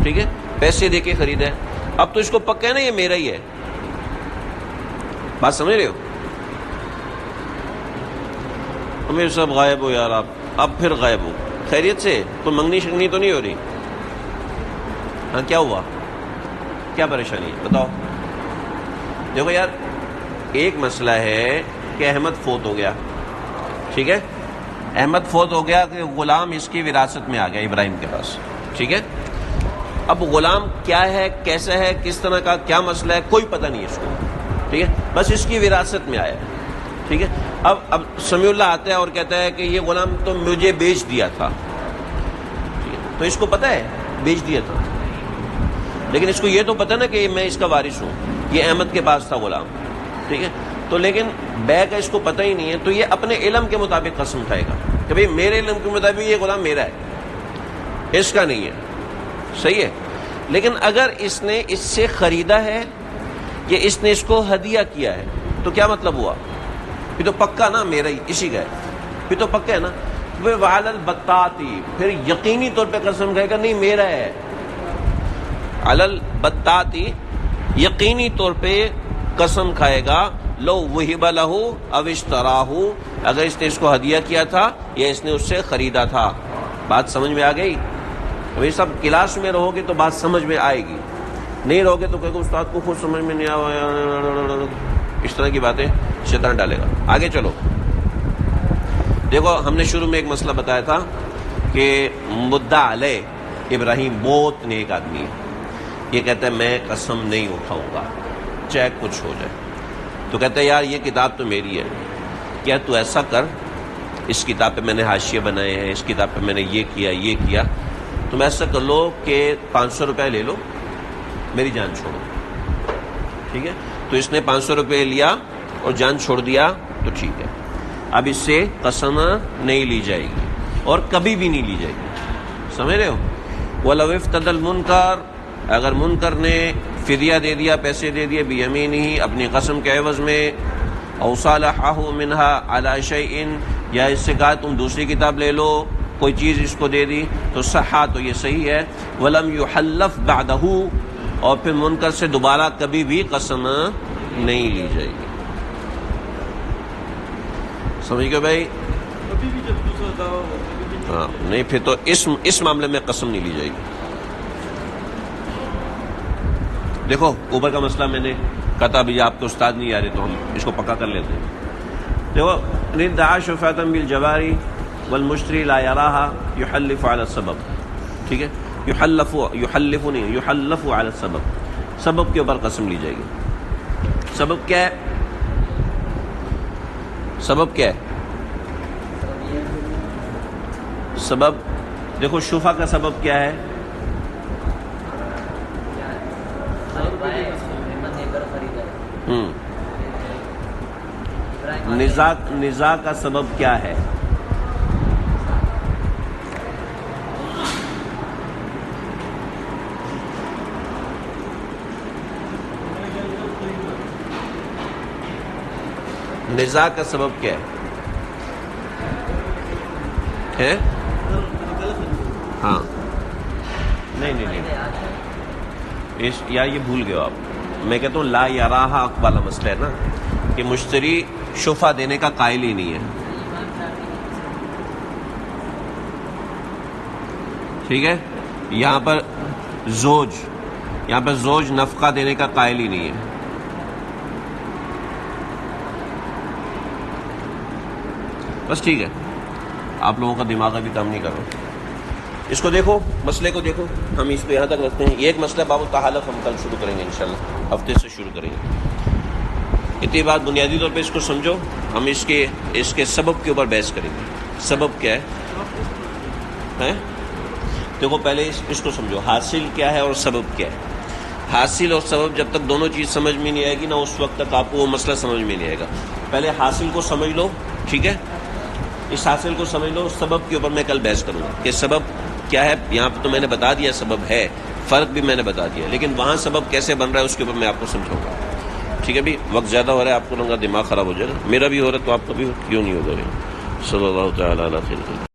ٹھیک ہے، پیسے دے کے خریدا ہے، اب تو اس کو پکا ہے نا یہ میرا ہی ہے. بات سمجھ رہے ہو؟ امیر صاحب غائب ہو یار، آپ اب پھر غائب ہو. خیریت سے؟ تو منگنی شنگنی تو نہیں ہو رہی؟ ہاں کیا ہوا؟ کیا پریشانی ہے بتاؤ. دیکھو یار، ایک مسئلہ ہے کہ احمد فوت ہو گیا، ٹھیک ہے، احمد فوت ہو گیا کہ غلام اس کی وراثت میں آ گیا ابراہیم کے پاس، ٹھیک ہے. اب غلام کیا ہے، کیسا ہے، کس طرح کا، کیا مسئلہ ہے، کوئی پتہ نہیں اس کو، ٹھیک ہے، بس اس کی وراثت میں آیا ہے، ٹھیک ہے. اب سمیع اللہ آتا ہے اور کہتا ہے کہ یہ غلام تو مجھے بیچ دیا تھا، ٹھیک ہے، تو اس کو پتہ ہے بیچ دیا تھا، لیکن اس کو یہ تو پتہ نا کہ میں اس کا وارث ہوں، یہ احمد کے پاس تھا غلام، ٹھیک ہے. تو لیکن بے کا اس کو پتہ ہی نہیں ہے، تو یہ اپنے علم کے مطابق قسم کھائے گا کہ بھئی میرے علم کے مطابق یہ غلام میرا ہے، اس کا نہیں ہے، صحیح ہے. لیکن اگر اس نے اس سے خریدا ہے یا اس نے اس کو ہدیہ کیا ہے تو کیا مطلب ہوا؟ پھر تو پکا نا میرا ہی، اسی کا ہے، پھر تو پکا ہے نا. وعلی البتاتی، پھر یقینی طور پہ قسم کھائے گا نہیں میرا ہے. علی البتاتی، یقینی طور پہ قسم کھائے گا. لو وہب لہ او اشتراہ، اگر اس نے اس کو ہدیہ کیا تھا یا اس نے اس سے خریدا تھا. بات سمجھ میں آ گئی؟ یہ سب کلاس میں رہو گے تو بات سمجھ میں آئے گی، نہیں رہو گے تو کہ استاد کو خود سمجھ میں نہیں آیا، اس طرح کی باتیں شیطان ڈالے گا. آگے چلو. دیکھو ہم نے شروع میں ایک مسئلہ بتایا تھا کہ مدعا علیہ ابراہیم بہت نیک آدمی ہے، یہ کہتا ہے میں قسم نہیں اٹھاؤں گا چاہے کچھ ہو جائے. تو کہتا ہے یار یہ کتاب تو میری ہے، کیا تو ایسا کر، اس کتاب پہ میں نے حاشیے بنائے ہیں، اس کتاب پہ میں نے یہ کیا، تم ایسا کر لو کہ 500 روپے لے لو، میری جان چھوڑو، ٹھیک ہے. تو اس نے 500 روپے لیا اور جان چھوڑ دیا، تو ٹھیک ہے، اب اس سے قسم نہیں لی جائے گی اور کبھی بھی نہیں لی جائے گی. سمجھ رہے ہو؟ وَلَوْ افْتَدَى الْمُنْكَرُ، اگر منکر نے فدیہ دے دیا، پیسے دے دیے، بیمینہ، اپنی قسم کے عوض میں، او صالحہ منہا علی شیء، یا اس سے کہا تم دوسری کتاب لے لو، کوئی چیز اس کو دے دی، تو صحا، تو یہ صحیح ہے. ولم یحلف بعدہ، اور پھر منکر سے دوبارہ کبھی بھی قسم نہیں لی جائے گی. سمجھ گئے بھائی؟ ہاں نہیں، پھر تو اس معاملے میں قسم نہیں لی جائے گی. دیکھو اوپر کا مسئلہ میں نے کہا تھا ابھی آپ کے استاد نہیں آ رہے تو ہم اس کو پکا کر لیتے ہیں. دیکھو ندعا شفاعۃ بالجواری والمشتری لا يراها يحلف على السبب، ٹھیک ہے، یحلف على السبب، سبب کے اوپر قسم لی جائے گی. سبب کیا ہے؟ سبب کیا ہے؟ سبب دیکھو شفا کا سبب کیا ہے؟ نزاع کا سبب کیا ہے؟ نزاع کا سبب کیا ہے؟ ہاں نہیں یار یہ بھول گئے ہو آپ. میں کہتا ہوں لا یراہا والا مسئلہ ہے نا، کہ مشتری شفا دینے کا قائل ہی نہیں ہے. ٹھیک ہے. یہاں پر زوج نفقہ دینے کا قائل ہی نہیں ہے. بس ٹھیک ہے، آپ لوگوں کا دماغ ابھی کام نہیں کر رہا. اس کو دیکھو، مسئلے کو دیکھو، ہم اس کو یہاں تک رکھتے ہیں. یہ ایک مسئلہ باب التحالف ہم کل شروع کریں گے انشاءاللہ، ہفتے سے شروع کریں گے. اتنی بات بنیادی طور پہ اس کو سمجھو. ہم اس کے سبب کے اوپر بحث کریں گے. سبب کیا ہے؟ دیکھو پہلے اس کو سمجھو، حاصل کیا ہے اور سبب کیا ہے. حاصل اور سبب جب تک دونوں چیز سمجھ میں نہیں آئے گی نا، اس وقت تک آپ کو وہ مسئلہ سمجھ میں نہیں آئے گا. پہلے حاصل کو سمجھ لو، ٹھیک ہے؟ اس حاصل کو سمجھ لو. سبب کے اوپر میں کل بحث کروں گا کہ سبب کیا ہے. یہاں پہ تو میں نے بتا دیا سبب ہے، فرق بھی میں نے بتا دیا، لیکن وہاں سبب کیسے بن رہا ہے اس کے اوپر میں آپ کو سمجھاؤں گا. ٹھیک ہے بھی؟ وقت زیادہ ہو رہا ہے، آپ کو لگا دماغ خراب ہو جائے گا. میرا بھی ہو رہا ہے تو آپ کا بھی کیوں نہیں ہوگا. صلی اللہ تعالیٰ علیہ وسلم.